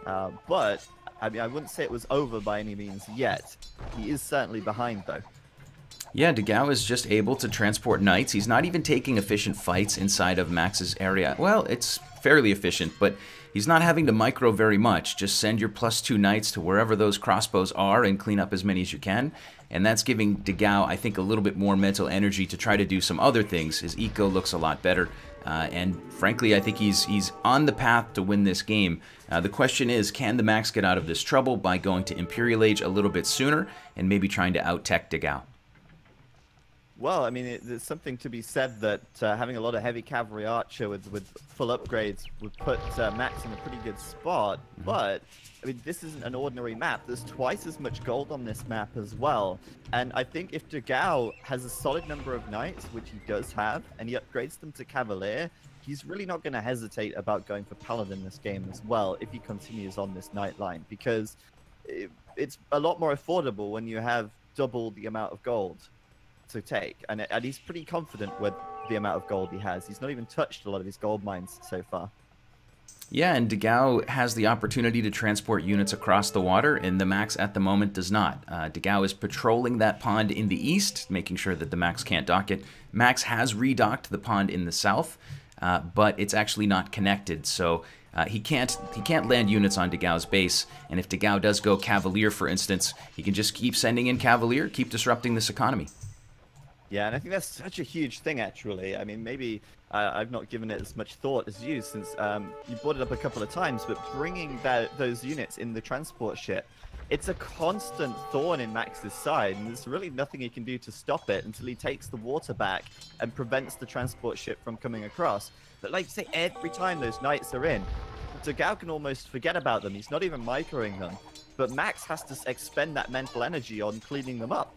But I mean, I wouldn't say it was over by any means yet. He is certainly behind, though. Yeah, dogao is just able to transport knights. He's not even taking efficient fights inside of Max's area. Well, it's fairly efficient, but he's not having to micro very much. Just send your +2 knights to wherever those crossbows are and clean up as many as you can. And that's giving dogao, I think, a little bit more mental energy to try to do some other things. His eco looks a lot better. And frankly, I think he's on the path to win this game. The question is, can the Max get out of this trouble by going to Imperial Age a little bit sooner and maybe trying to out-tech dogao? Well, I mean, there's something to be said that having a lot of heavy cavalry archer with full upgrades would put Max in a pretty good spot. But, I mean, this isn't an ordinary map. There's twice as much gold on this map as well. And I think if dogao has a solid number of knights, which he does have, and he upgrades them to cavalier, he's really not going to hesitate about going for paladin this game as well if he continues on this knight line. Because it's a lot more affordable when you have double the amount of gold to take, and he's pretty confident with the amount of gold he has. He's not even touched a lot of his gold mines so far. Yeah, and dogao has the opportunity to transport units across the water, and the Max at the moment does not. Dogao is patrolling that pond in the east, making sure that the Max can't dock it. Max has redocked the pond in the south, but it's actually not connected, so he can't land units on dogao's base. And if dogao does go cavalier, for instance, he can just keep sending in cavalier, keep disrupting this economy. Yeah, and I think that's such a huge thing, actually. I mean, maybe I've not given it as much thought as you, since you brought it up a couple of times, but bringing those units in the transport ship, it's a constant thorn in Max's side, and there's really nothing he can do to stop it until he takes the water back and prevents the transport ship from coming across. But like you say, every time those knights are in, dogao can almost forget about them. He's not even microing them, but Max has to expend that mental energy on cleaning them up.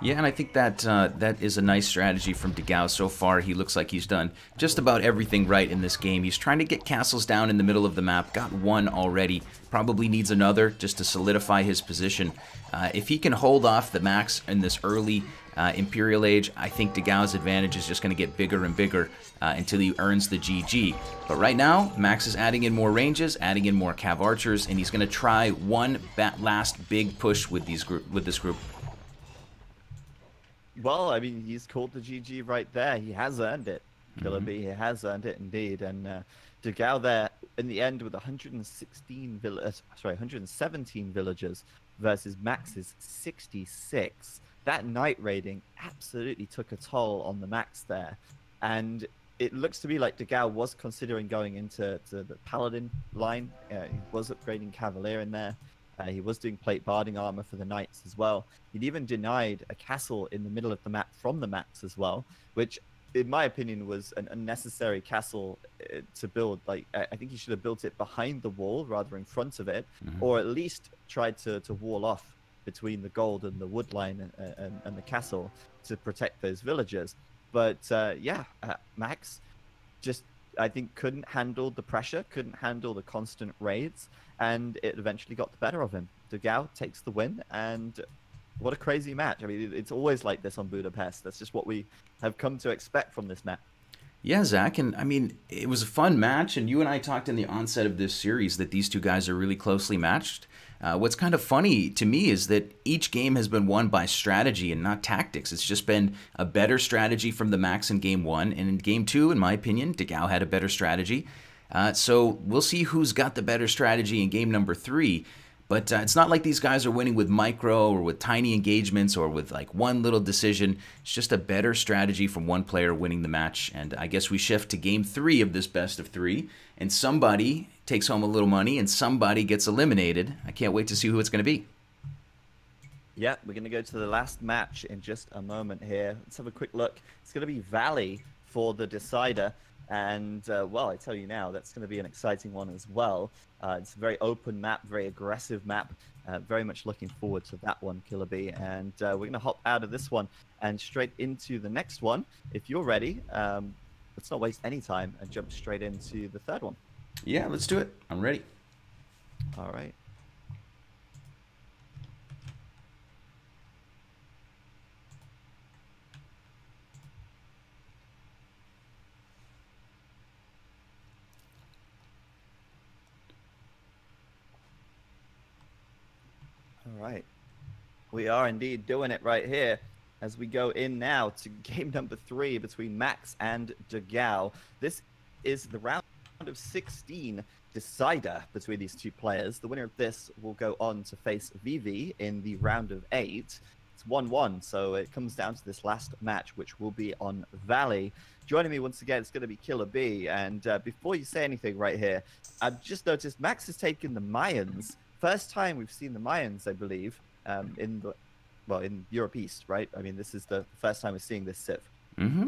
Yeah, and I think that that is a nice strategy from dogao. So far, he looks like he's done just about everything right in this game. He's trying to get castles down in the middle of the map. Got one already. Probably needs another just to solidify his position. If he can hold off the Max in this early Imperial Age, I think dogao's advantage is just going to get bigger and bigger until he earns the GG. But right now, Max is adding in more ranges, adding in more cav archers, and he's going to try one last big push with this group. Well, I mean, he's called the GG right there. He has earned it. Killer B. He has earned it indeed. And dogao there in the end with 117 villagers versus Max's 66. That knight raiding absolutely took a toll on the Max there. And it looks to me like dogao was considering going into the Paladin line. He was upgrading Cavalier in there. He was doing plate barding armor for the knights as well. He'd even denied a castle in the middle of the map from the Max as well, which in my opinion was an unnecessary castle to build. Like, I think he should have built it behind the wall rather in front of it, or at least tried to wall off between the gold and the wood line and the castle to protect those villagers. But Max just, I think, couldn't handle the pressure, couldn't handle the constant raids, and it eventually got the better of him. dogao takes the win, and what a crazy match. I mean, it's always like this on Budapest. That's just what we have come to expect from this map. Yeah, Zach, and I mean, it was a fun match, and you and I talked in the onset of this series that these two guys are really closely matched. What's kind of funny to me is that each game has been won by strategy and not tactics. It's just been a better strategy from the Max in Game 1, and in Game 2, in my opinion, dogao had a better strategy. So we'll see who's got the better strategy in Game number 3. But it's not like these guys are winning with micro or with tiny engagements or with like one little decision. It's just a better strategy from one player winning the match. And I guess we shift to Game 3 of this best of 3. And somebody takes home a little money and somebody gets eliminated. I can't wait to see who it's going to be. Yeah, we're going to go to the last match in just a moment here. Let's have a quick look. It's going to be Valley for the decider. And, well, I tell you now, that's going to be an exciting one as well. It's a very open map, very aggressive map. Very much looking forward to that one, Killer B. And we're going to hop out of this one and straight into the next one. If you're ready, let's not waste any time and jump straight into the third one. Yeah, let's do it. I'm ready. All right. All right. We are indeed doing it right here as we go in now to game number 3 between Max and dogao. This is the round of 16 decider between these two players. The winner of this will go on to face VV in the round of 8. It's 1-1, so it comes down to this last match, which will be on Valley. Joining me once again, it's going to be Killer B. And before you say anything right here, I've just noticed Max has taken the Mayans. First time we've seen the Mayans, I believe, in Europe East, right? I mean, this is the first time we're seeing this civ.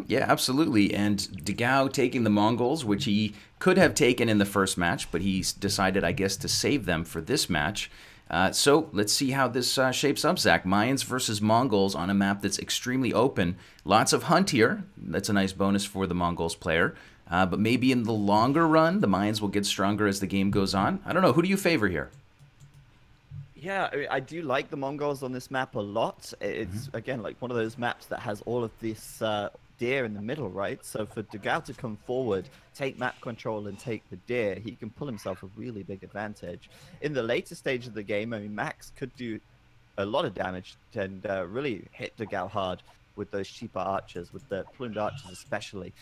Yeah, absolutely. And dogao taking the Mongols, which he could have taken in the first match, but he decided, I guess, to save them for this match. So let's see how this shapes up, Zach. Mayans versus Mongols on a map that's extremely open. Lots of hunt here. That's a nice bonus for the Mongols player. But maybe in the longer run, the Mayans will get stronger as the game goes on. I don't know. Who do you favor here? Yeah, I do like the Mongols on this map a lot. It's, again, like one of those maps that has all of this deer in the middle, right? So for dogao to come forward, take map control and take the deer, he can pull himself a really big advantage. In the later stage of the game, I mean, Max could do a lot of damage and really hit dogao hard with those cheaper archers, with the plumed archers especially,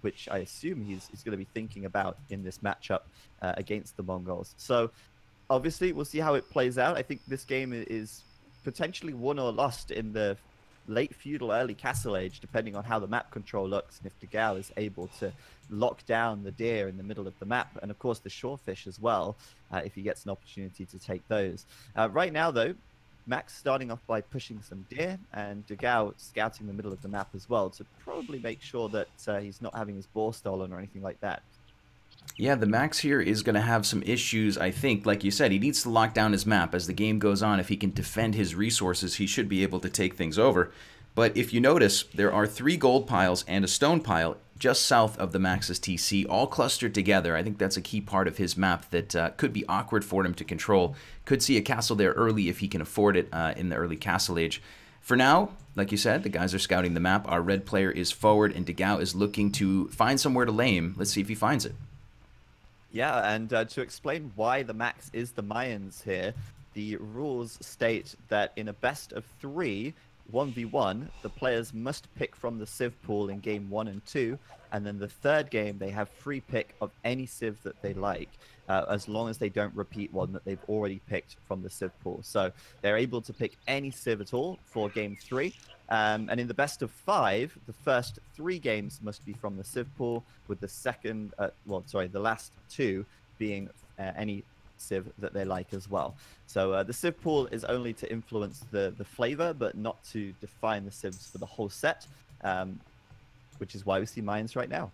which I assume he's going to be thinking about in this matchup against the Mongols. So obviously, we'll see how it plays out. I think this game is potentially won or lost in the late feudal, early castle age, depending on how the map control looks, and if dogao is able to lock down the deer in the middle of the map, and of course the shorefish as well, if he gets an opportunity to take those. Right now, though, Max starting off by pushing some deer, and dogao scouting the middle of the map as well to probably make sure that he's not having his boar stolen or anything like that. Yeah, the Max here is going to have some issues, I think. Like you said, he needs to lock down his map. As the game goes on, if he can defend his resources, he should be able to take things over. But if you notice, there are 3 gold piles and a stone pile just south of the Max's TC, all clustered together. I think that's a key part of his map that could be awkward for him to control. Could see a castle there early if he can afford it in the early castle age. For now, like you said, the guys are scouting the map. Our red player is forward, and dogao is looking to find somewhere to lay him. Let's see if he finds it. Yeah, and to explain why the Max is the Mayans here, the rules state that in a best of 3, 1v1, the players must pick from the civ pool in game 1 and 2, and then the third game they have free pick of any civ that they like, as long as they don't repeat one that they've already picked from the civ pool. So they're able to pick any civ at all for game 3. And in the best of 5, the first 3 games must be from the civ pool, with the the last 2 being any civ that they like as well. So the civ pool is only to influence the flavor, but not to define the civs for the whole set, which is why we see mines right now.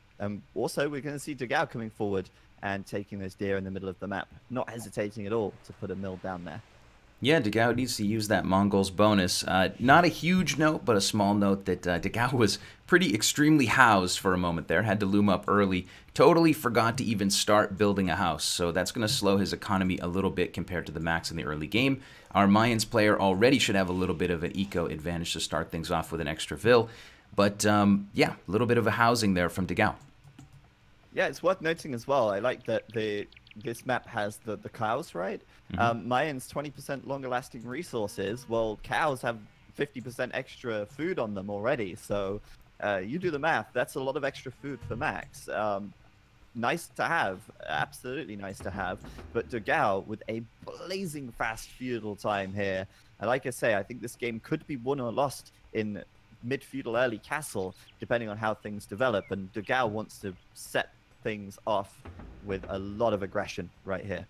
Also, we're going to see dogao coming forward and taking those deer in the middle of the map, not hesitating at all to put a mill down there. Yeah, dogao needs to use that Mongols bonus. Not a huge note, but a small note that dogao was pretty extremely housed for a moment there. Had to loom up early. Totally forgot to even start building a house. So that's going to slow his economy a little bit compared to the Max in the early game. Our Mayans player already should have a little bit of an eco advantage to start things off with an extra vill. But yeah, a little bit of a housing there from dogao. Yeah, it's worth noting as well. I like that this map has the cows, right? Mayans 20% longer lasting resources. Well, cows have 50% extra food on them already. So you do the math. That's a lot of extra food for Max. Nice to have, absolutely nice to have. But dogao with a blazing fast feudal time here. And like I say, I think this game could be won or lost in mid-feudal early castle, depending on how things develop. And dogao wants to set things off with a lot of aggression right here.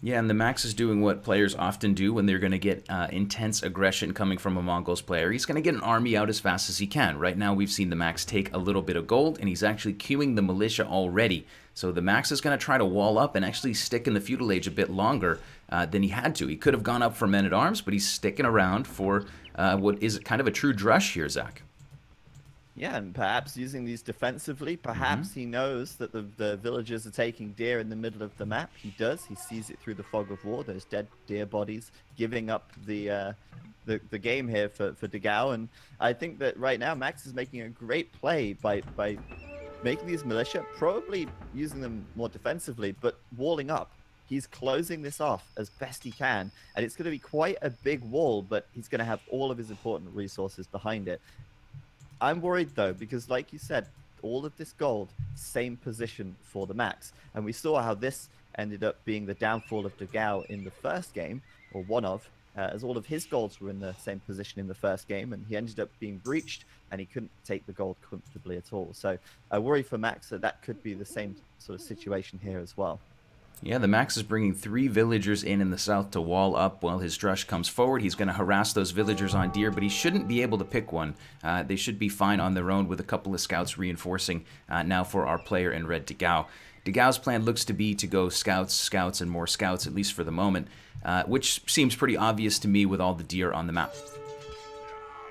Yeah, and the Max is doing what players often do when they're going to get intense aggression coming from a Mongols player. He's going to get an army out as fast as he can. Right now, we've seen the Max take a little bit of gold, and he's actually queuing the militia already. So the Max is going to try to wall up and actually stick in the feudal age a bit longer than he had to. He could have gone up for men-at-arms, but he's sticking around for what is kind of a true drush here, Zach. Yeah, and perhaps using these defensively, perhaps he knows that the villagers are taking deer in the middle of the map. He does. He sees it through the fog of war, those dead deer bodies, giving up the game here for dogao. And I think that right now Max is making a great play by making these militia, probably using them more defensively, but walling up. He's closing this off as best he can, and it's going to be quite a big wall, but he's going to have all of his important resources behind it. I'm worried, though, because like you said, all of this gold, same position for the Max. And we saw how this ended up being the downfall of dogao in the first game, or one of, as all of his golds were in the same position in the first game, and he ended up being breached, and he couldn't take the gold comfortably at all. So I worry for Max that that could be the same sort of situation here as well. Yeah, the Max is bringing 3 villagers in the south to wall up while his drush comes forward. He's going to harass those villagers on deer, but he shouldn't be able to pick one. They should be fine on their own with a couple of scouts reinforcing now for our player in red, dogao. Dogao's plan looks to be to go scouts, scouts, and more scouts, at least for the moment, which seems pretty obvious to me with all the deer on the map.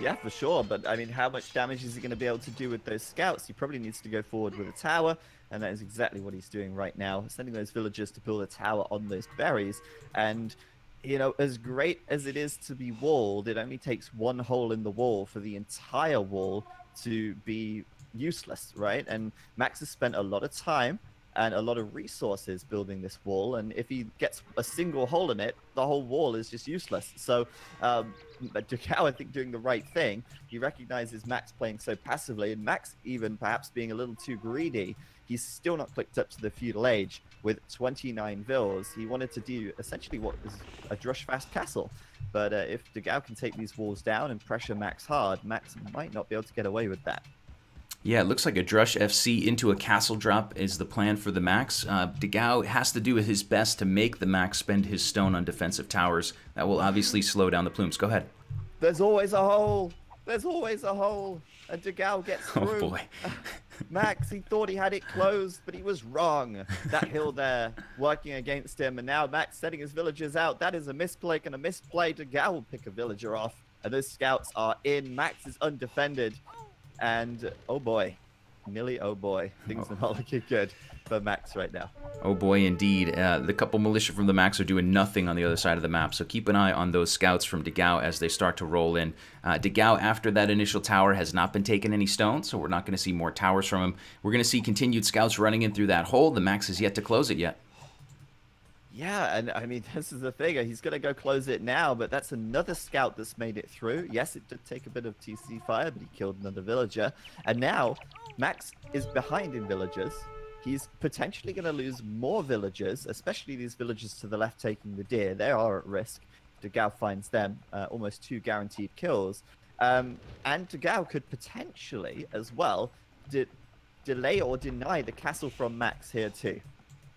Yeah, for sure. But, I mean, how much damage is he going to be able to do with those scouts? He probably needs to go forward with a tower, and that is exactly what he's doing right now, sending those villagers to build a tower on those berries. And, you know, as great as it is to be walled, it only takes one hole in the wall for the entire wall to be useless, right? And Max has spent a lot of time and a lot of resources building this wall, and if he gets a single hole in it, the whole wall is just useless. So dogao, I think, doing the right thing. He recognizes Max playing so passively, and Max even perhaps being a little too greedy. He's still not clicked up to the feudal age with 29 vills. He wanted to do essentially what is a drush fast castle. But if dogao can take these walls down and pressure Max hard, Max might not be able to get away with that. Yeah, it looks like a Drush FC into a castle drop is the plan for the Max. dogao has to do his best to make the Max spend his stone on defensive towers. That will obviously slow down the plumes. Go ahead. There's always a hole. There's always a hole. And dogao gets through. Oh, boy. Max, he thought he had it closed, but he was wrong. That hill there working against him. And now Max setting his villagers out. That is a misclick and a misplay. dogao will pick a villager off. And those scouts are in. Max is undefended. And, oh boy, Millie, oh boy, things are not looking good for Max right now. Oh boy, indeed. The couple militia from the Max are doing nothing on the other side of the map, so keep an eye on those scouts from dogao as they start to roll in. dogao, after that initial tower, has not been taking any stones, so we're not going to see more towers from him. We're going to see continued scouts running in through that hole. The Max has yet to close it yet. Yeah, and I mean, this is the thing. He's going to go close it now, but that's another scout that's made it through. Yes, it did take a bit of TC fire, but he killed another villager. And now, Max is behind in villagers. He's potentially going to lose more villagers, especially these villagers to the left taking the deer. They are at risk. dogao finds them, almost 2 guaranteed kills. And dogao could potentially, as well, delay or deny the castle from Max here too.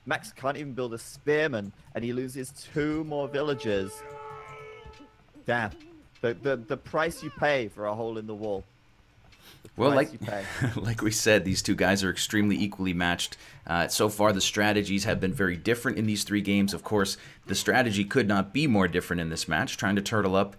Max can't even build a spearman, and he loses 2 more villagers. Damn. The price you pay for a hole in the wall. Well, like we said, these two guys are extremely equally matched. So far, the strategies have been very different in these 3 games. Of course, the strategy could not be more different in this match. Trying to turtle up,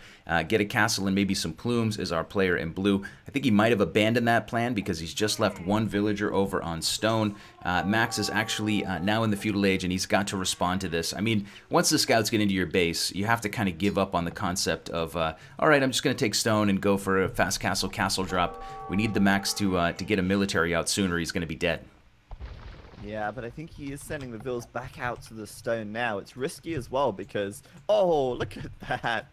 get a castle and maybe some plumes is our player in blue. I think he might have abandoned that plan because he's just left 1 villager over on stone. Max is actually now in the feudal age, and he's got to respond to this. I mean, once the scouts get into your base, you have to kind of give up on the concept of, all right, I'm just going to take stone and go for a fast castle drop. We need the Max to get a military out soon, or he's going to be dead. Yeah, but I think he is sending the vills back out to the stone now. It's risky as well because, oh, look at that.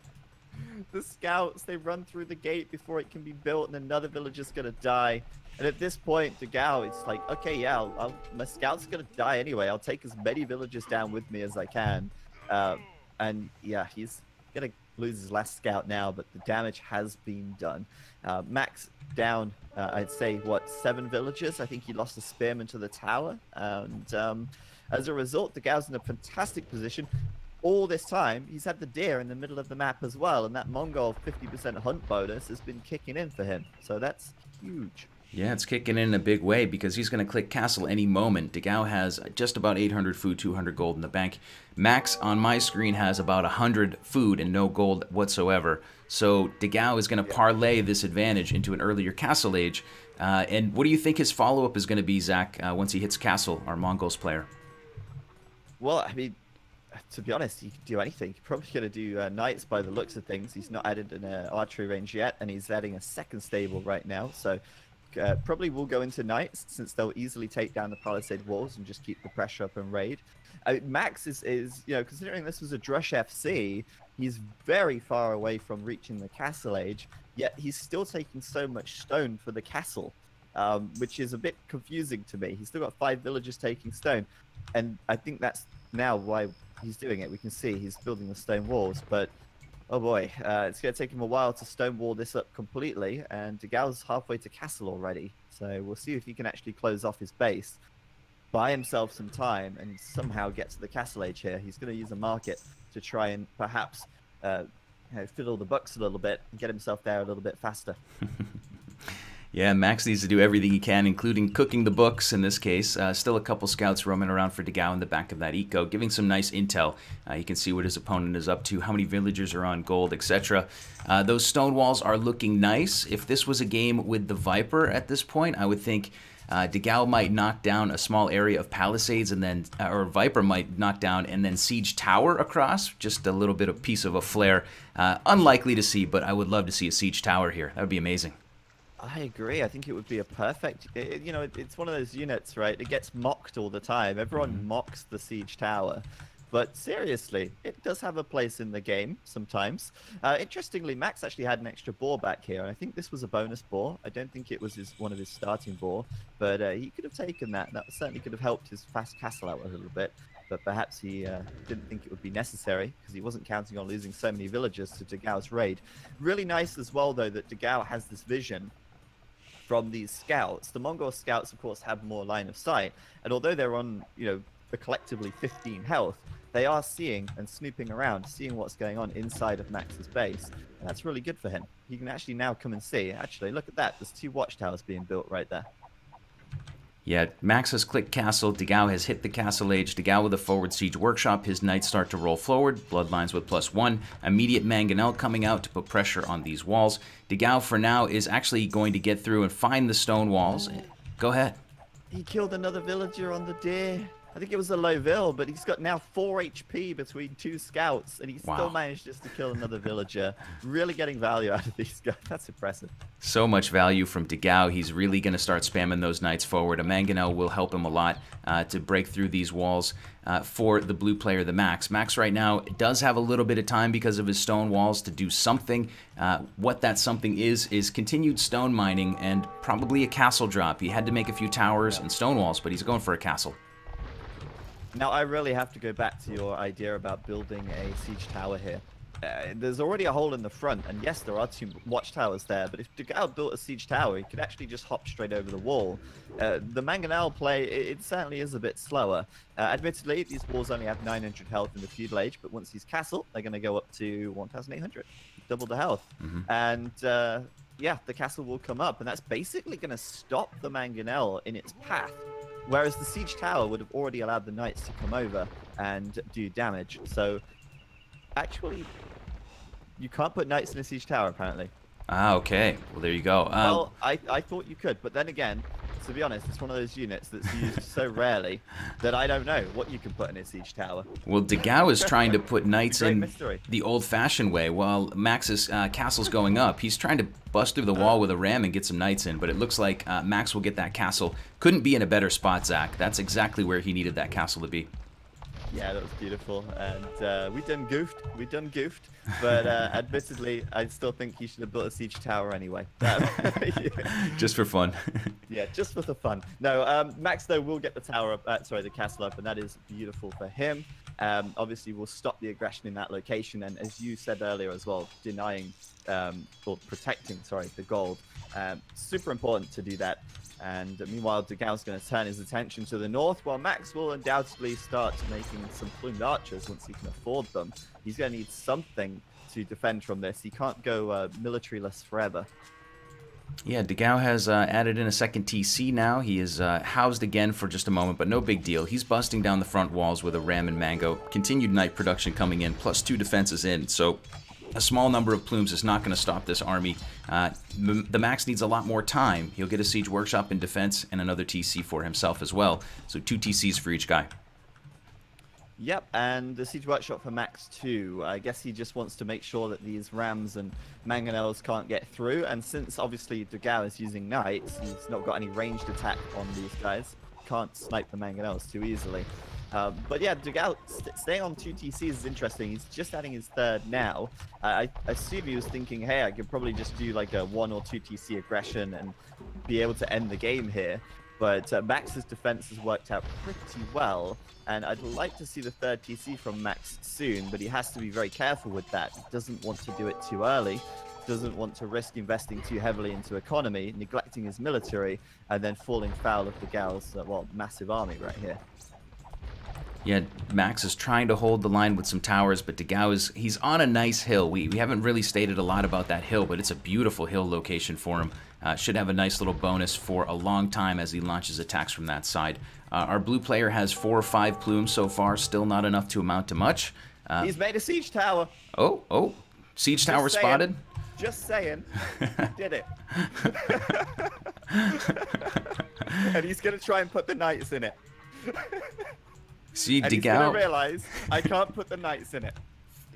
The scouts, they run through the gate before it can be built, and another villager's going to die. And at this point, dogao, it's like, okay, yeah, my scout's going to die anyway. I'll take as many villagers down with me as I can. And yeah, he's going to lose his last scout now, but the damage has been done. Max down, I'd say, what, 7 villagers? I think he lost a spearman to the tower. And as a result, dogao's in a fantastic position. All this time, he's had the deer in the middle of the map as well, and that Mongol 50% hunt bonus has been kicking in for him. So that's huge. Yeah, it's kicking in a big way because he's going to click castle any moment. dogao has just about 800 food, 200 gold in the bank. Max on my screen has about 100 food and no gold whatsoever. So dogao is going to parlay this advantage into an earlier castle age. And what do you think his follow-up is going to be, Zach, once he hits castle, our Mongols player? Well, I mean, to be honest, he could do anything. He's probably going to do knights by the looks of things. He's not added an archery range yet, and he's adding a 2nd stable right now. So probably will go into knights since they'll easily take down the palisade walls and just keep the pressure up and raid. Max is, you know, considering this was a Drush FC, he's very far away from reaching the castle age, yet he's still taking so much stone for the castle, which is a bit confusing to me. He's still got 5 villagers taking stone, and I think that's now why he's doing it. We can see he's building the stone walls, but oh boy, it's going to take him a while to stonewall this up completely, and dogao's halfway to castle already. So we'll see if he can actually close off his base, buy himself some time, and somehow get to the castle age here. He's going to use a market to try and perhaps fiddle the books a little bit and get himself there a little bit faster. Yeah, Max needs to do everything he can, including cooking the books in this case. Still a couple scouts roaming around for dogao in the back of that eco, giving some nice intel. You can see what his opponent is up to, how many villagers are on gold, etc. Those stone walls are looking nice. If this was a game with the Viper at this point, I would think dogao might knock down a small area of palisades, and then, or Viper might knock down and then siege tower across. Just a little bit of piece of a flare. Unlikely to see, but I would love to see a siege tower here. That would be amazing. I agree. I think it would be a perfect, you know, it's one of those units, right? It gets mocked all the time. Everyone mocks the siege tower. But seriously, it does have a place in the game sometimes. Interestingly, Max actually had an extra boar back here. I think this was a bonus boar. I don't think it was one of his starting boar, but he could have taken that. That certainly could have helped his fast castle out a little bit. But perhaps he didn't think it would be necessary because he wasn't counting on losing so many villagers to dogao's raid. Really nice as well, though, that dogao has this vision from these scouts. The Mongol scouts, of course, have more line of sight, and although they're on, you know, collectively 15 health, they are seeing and snooping around, seeing what's going on inside of Max's base, and that's really good for him. He can actually now come and see. Actually, look at that. There's 2 watchtowers being built right there. Yeah, Max has clicked castle, dogao has hit the castle age, dogao with a forward siege workshop, his knights start to roll forward, bloodlines with +1, immediate mangonel coming out to put pressure on these walls. dogao for now is actually going to get through and find the stone walls. Go ahead. He killed another villager on the deer. I think it was a Loville, but he's got now 4 HP between 2 scouts, and he still managed just to kill another villager. Really getting value out of these guys. That's impressive. So much value from dogao. He's really going to start spamming those knights forward. A mangonel will help him a lot to break through these walls for the blue player, theMax. Max right now does have a little bit of time because of his stone walls to do something. What that something is continued stone mining and probably a castle drop. He had to make a few towers and stone walls, but he's going for a castle. Now, I really have to go back to your idea about building a siege tower here. There's already a hole in the front, and yes, there are 2 watchtowers there, but if dogao built a siege tower, he could actually just hop straight over the wall. The mangonel play, it certainly is a bit slower. Admittedly, these walls only have 900 health in the feudal age, but once he's castle, they're going to go up to 1,800, double the health. And yeah, the castle will come up, and that's basically going to stop the mangonel in its path. Whereas the siege tower would have already allowed the knights to come over and do damage. So, actually, you can't put knights in a siege tower, apparently. Ah, okay. Well, there you go. Well, I thought you could, but then again, to be honest, it's one of those units that's used so rarely that I don't know what you can put in a siege tower. Well, dogao is trying to put knights in mystery. The old-fashioned way while Max's castle's going up. He's trying to bust through the wall with a ram and get some knights in, but it looks like Max will get that castle. Couldn't be in a better spot, Zach. That's exactly where he needed that castle to be. Yeah, that was beautiful, and we done goofed, but admittedly, I still think he should have built a siege tower anyway. Just for fun. Yeah, just for the fun. No, Max though will get the tower up, sorry, the castle up, and that is beautiful for him. Obviously, we'll stop the aggression in that location, and as you said earlier as well, denying or protecting, sorry, the gold. Super important to do that. And meanwhile, dogao's going to turn his attention to the north, while Max will undoubtedly start making some plumed archers once he can afford them. He's going to need something to defend from this. He can't go militaryless forever. Yeah, dogao has added in a second TC now. He is housed again for just a moment, but no big deal. He's busting down the front walls with a ram and mango. Continued knight production coming in, plus 2 defenses in. So a small number of plumes is not going to stop this army. theMax needs a lot more time. He'll get a siege workshop in defense and another TC for himself as well. So 2 TCs for each guy. Yep, and the siege workshop for Max too. I guess he just wants to make sure that these rams and mangonels can't get through. And since obviously dogao is using knights, he's not got any ranged attack on these guys. Can't snipe the mangonels too easily. But yeah, dogao staying on 2 TCs is interesting. He's just adding his 3rd now. I assume he was thinking, hey, I could probably just do like a 1 or 2 TC aggression and be able to end the game here. But Max's defense has worked out pretty well, and I'd like to see the 3rd TC from Max soon, but he has to be very careful with that. He doesn't want to do it too early, doesn't want to risk investing too heavily into economy, neglecting his military, and then falling foul of dogao's, well, massive army right here. Yeah, Max is trying to hold the line with some towers, but dogao he's on a nice hill. We haven't really stated a lot about that hill, but it's a beautiful hill location for him. Should have a nice little bonus for a long time as he launches attacks from that side. Our blue player has 4 or 5 plumes so far, still not enough to amount to much. He's made a siege tower. Oh, siege tower spotted. Just saying, he did it. And he's going to try and put the knights in it. See, and he's going to realize I can't put the knights in it.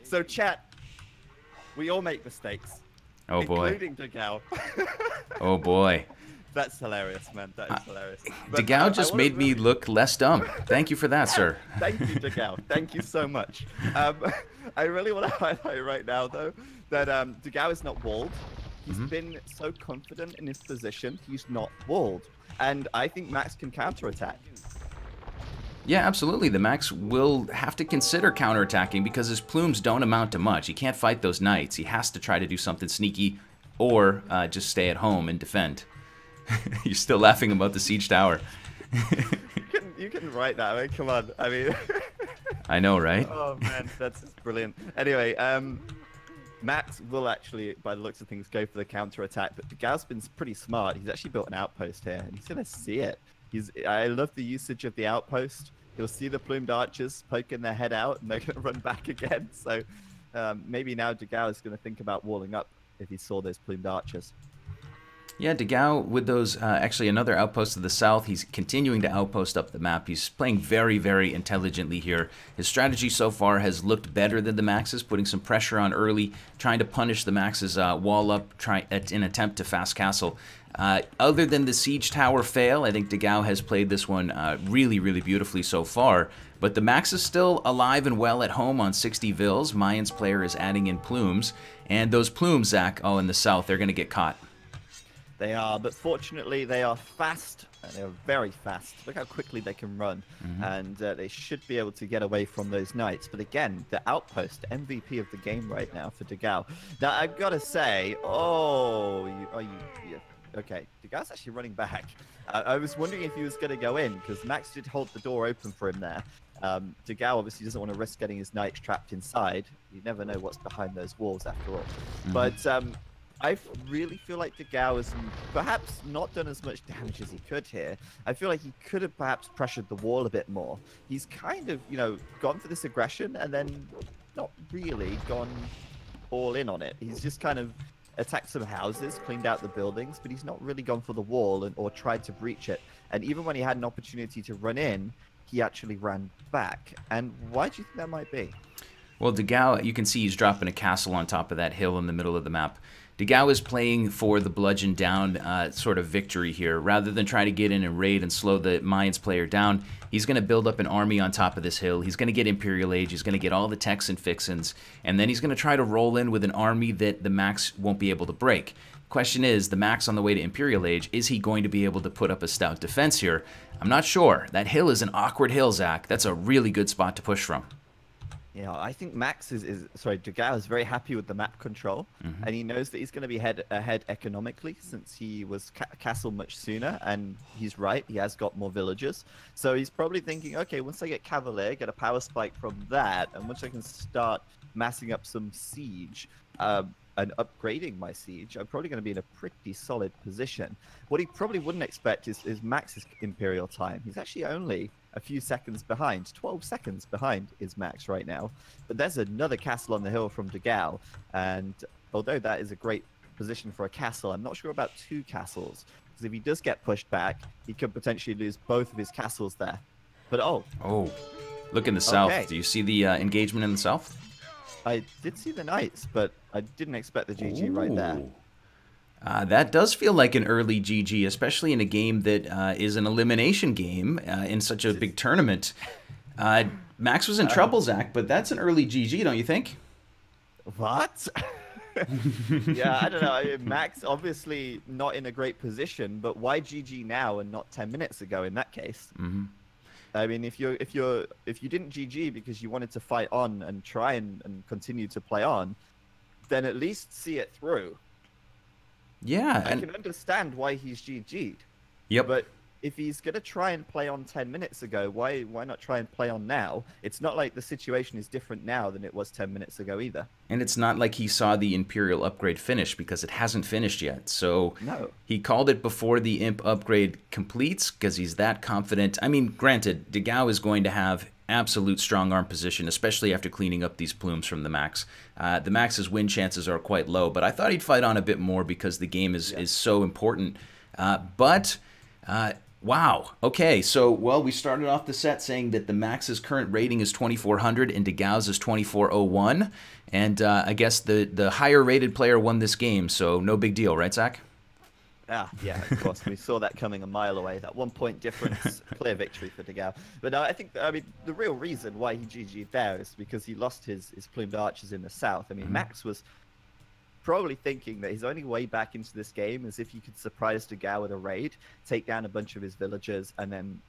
So chat, we all make mistakes. Oh boy. Including dogao. Oh boy. That's hilarious, man. That is hilarious. dogao just made me look less dumb. Thank you for that, sir. Thank you, dogao. Thank you so much. I really want to highlight right now, though, that dogao is not walled. He's been so confident in his position, he's not walled. And I think Max can counterattack. Yeah, absolutely. theMax will have to consider counterattacking because his plumes don't amount to much. He can't fight those knights. He has to try to do something sneaky or just stay at home and defend. You're still laughing about the siege tower. You can write that. I mean, come on. I mean, I know, right? Oh man, that's brilliant. Anyway, Max will actually, by the looks of things, go for the counter attack. But dogao's been pretty smart. He's actually built an outpost here, and he's gonna see it. I love the usage of the outpost. He'll see the plumed archers poking their head out, and they're gonna run back again. So maybe now dogao is gonna think about walling up if he saw those plumed archers. Yeah, dogao with those, actually another outpost to the south. He's continuing to outpost up the map. He's playing very, very intelligently here. His strategy so far has looked better than the Max's, putting some pressure on early, trying to punish the Max's wall up in attempt to fast castle. Other than the siege tower fail, I think dogao has played this one really, really beautifully so far. But the Max is still alive and well at home on 60 vills. Mayans player is adding in plumes. And those plumes, Zach, in the south, they're going to get caught. They are, but fortunately they are fast, and they are very fast. Look how quickly they can run, and they should be able to get away from those knights. But again, the outpost, MVP of the game right now for dogao. Now, I've got to say, okay, dogau's actually running back. I was wondering if he was going to go in, because Max did hold the door open for him there. dogao obviously doesn't want to risk getting his knights trapped inside. You never know what's behind those walls after all. But I really feel like dogao has perhaps not done as much damage as he could here. I feel like he could have perhaps pressured the wall a bit more. He's kind of, gone for this aggression and then not really gone all in on it. He's just kind of attacked some houses, cleaned out the buildings, but he's not really gone for the wall or tried to breach it. And even when he had an opportunity to run in, he actually ran back. And why do you think that might be? Well, dogao, you can see he's dropping a castle on top of that hill in the middle of the map. dogao is playing for the bludgeon down sort of victory here. Rather than try to get in and raid and slow the Mayans player down, he's going to build up an army on top of this hill. He's going to get Imperial Age. He's going to get all the techs and fixins. And then he's going to try to roll in with an army that the Max won't be able to break. Question is, the Max on the way to Imperial Age, is he going to be able to put up a stout defense here? I'm not sure. That hill is an awkward hill, Zach. That's a really good spot to push from. Yeah, I think Max dogao is very happy with the map control, and he knows that he's going to be ahead economically since he was castled much sooner, and he's right, he has got more villagers. So he's probably thinking, okay, once I get Cavalier, get a power spike from that, and once I can start massing up some siege, and upgrading my siege, I'm probably going to be in a pretty solid position. What he probably wouldn't expect is Max's Imperial time. He's actually only a few seconds behind. 12 seconds behind is Max right now. But there's another castle on the hill from dogao, and although that is a great position for a castle, I'm not sure about two castles, because if he does get pushed back, he could potentially lose both of his castles there. But oh, look in the south. Do you see the engagement in the south? I did see the knights, but I didn't expect the GG right there. That does feel like an early GG, especially in a game that is an elimination game in such a big tournament. Max was in trouble, Zach, but that's an early GG, don't you think? What? Yeah, I don't know. I mean, Max obviously not in a great position, but why GG now and not 10 minutes ago in that case? I mean, if you didn't GG because you wanted to fight on and try and continue to play on, then at least see it through. Yeah, I can understand why he's GG'd. Yep. But if he's gonna try and play on 10 minutes ago, why not try and play on now? It's not like the situation is different now than it was 10 minutes ago either. And it's not like he saw the Imperial upgrade finish, because it hasn't finished yet. So no. He called it before the Imp upgrade completes because he's that confident. I mean, granted, dogao is going to have absolute strong arm position, especially after cleaning up these plumes from the Max. The Max's win chances are quite low, but I thought he'd fight on a bit more because the game is so important. Wow. Okay, so, well, we started off the set saying that the Max's current rating is 2,400 and dogao's is 2,401. And I guess the higher rated player won this game, so no big deal, right, Zach? Yeah, of course. We saw that coming a mile away. That 1 point difference, clear victory for dogao. But I think, the real reason why he GG'd there is because he lost his plumed archers in the south. I mean, Max was probably thinking that his only way back into this game is if you could surprise dogao with a raid, take down a bunch of his villagers, and then,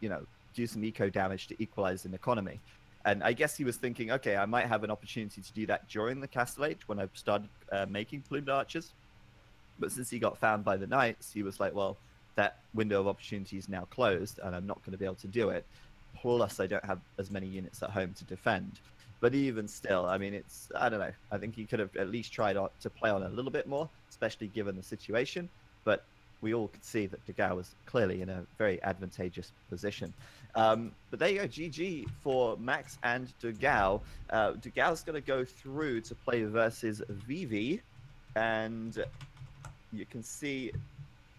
do some eco damage to equalize an economy. And I guess he was thinking, okay, I might have an opportunity to do that during the Castle Age when I started making plumed archers. But since he got found by the knights, he was like, well, that window of opportunity is now closed, and I'm not going to be able to do it. Plus, I don't have as many units at home to defend. But even still, I mean, I don't know. I think he could have at least tried to play on a little bit more, especially given the situation. But we all could see that dogao was clearly in a very advantageous position. But there you go, GG for Max and dogao. dogao's going to go through to play versus Vivi, and you can see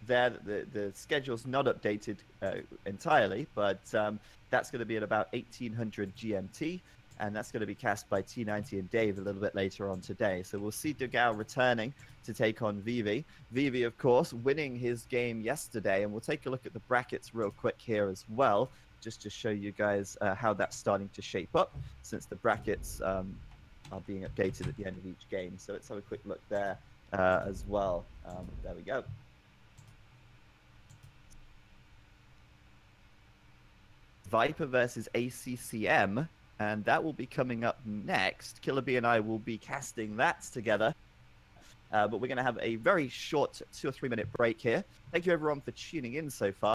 there. The schedule's not updated entirely, but that's going to be at about 1800 GMT, and that's going to be cast by T90 and Dave a little bit later on today. So we'll see dogao returning to take on Vivi. Vivi, of course, winning his game yesterday, and we'll take a look at the brackets real quick here as well, just to show you guys how that's starting to shape up, since the brackets are being updated at the end of each game. So let's have a quick look there as well. There we go. Viper versus ACCM, and that will be coming up next. Killer B and I will be casting that together. But we're going to have a very short 2 or 3 minute break here. Thank you everyone for tuning in so far.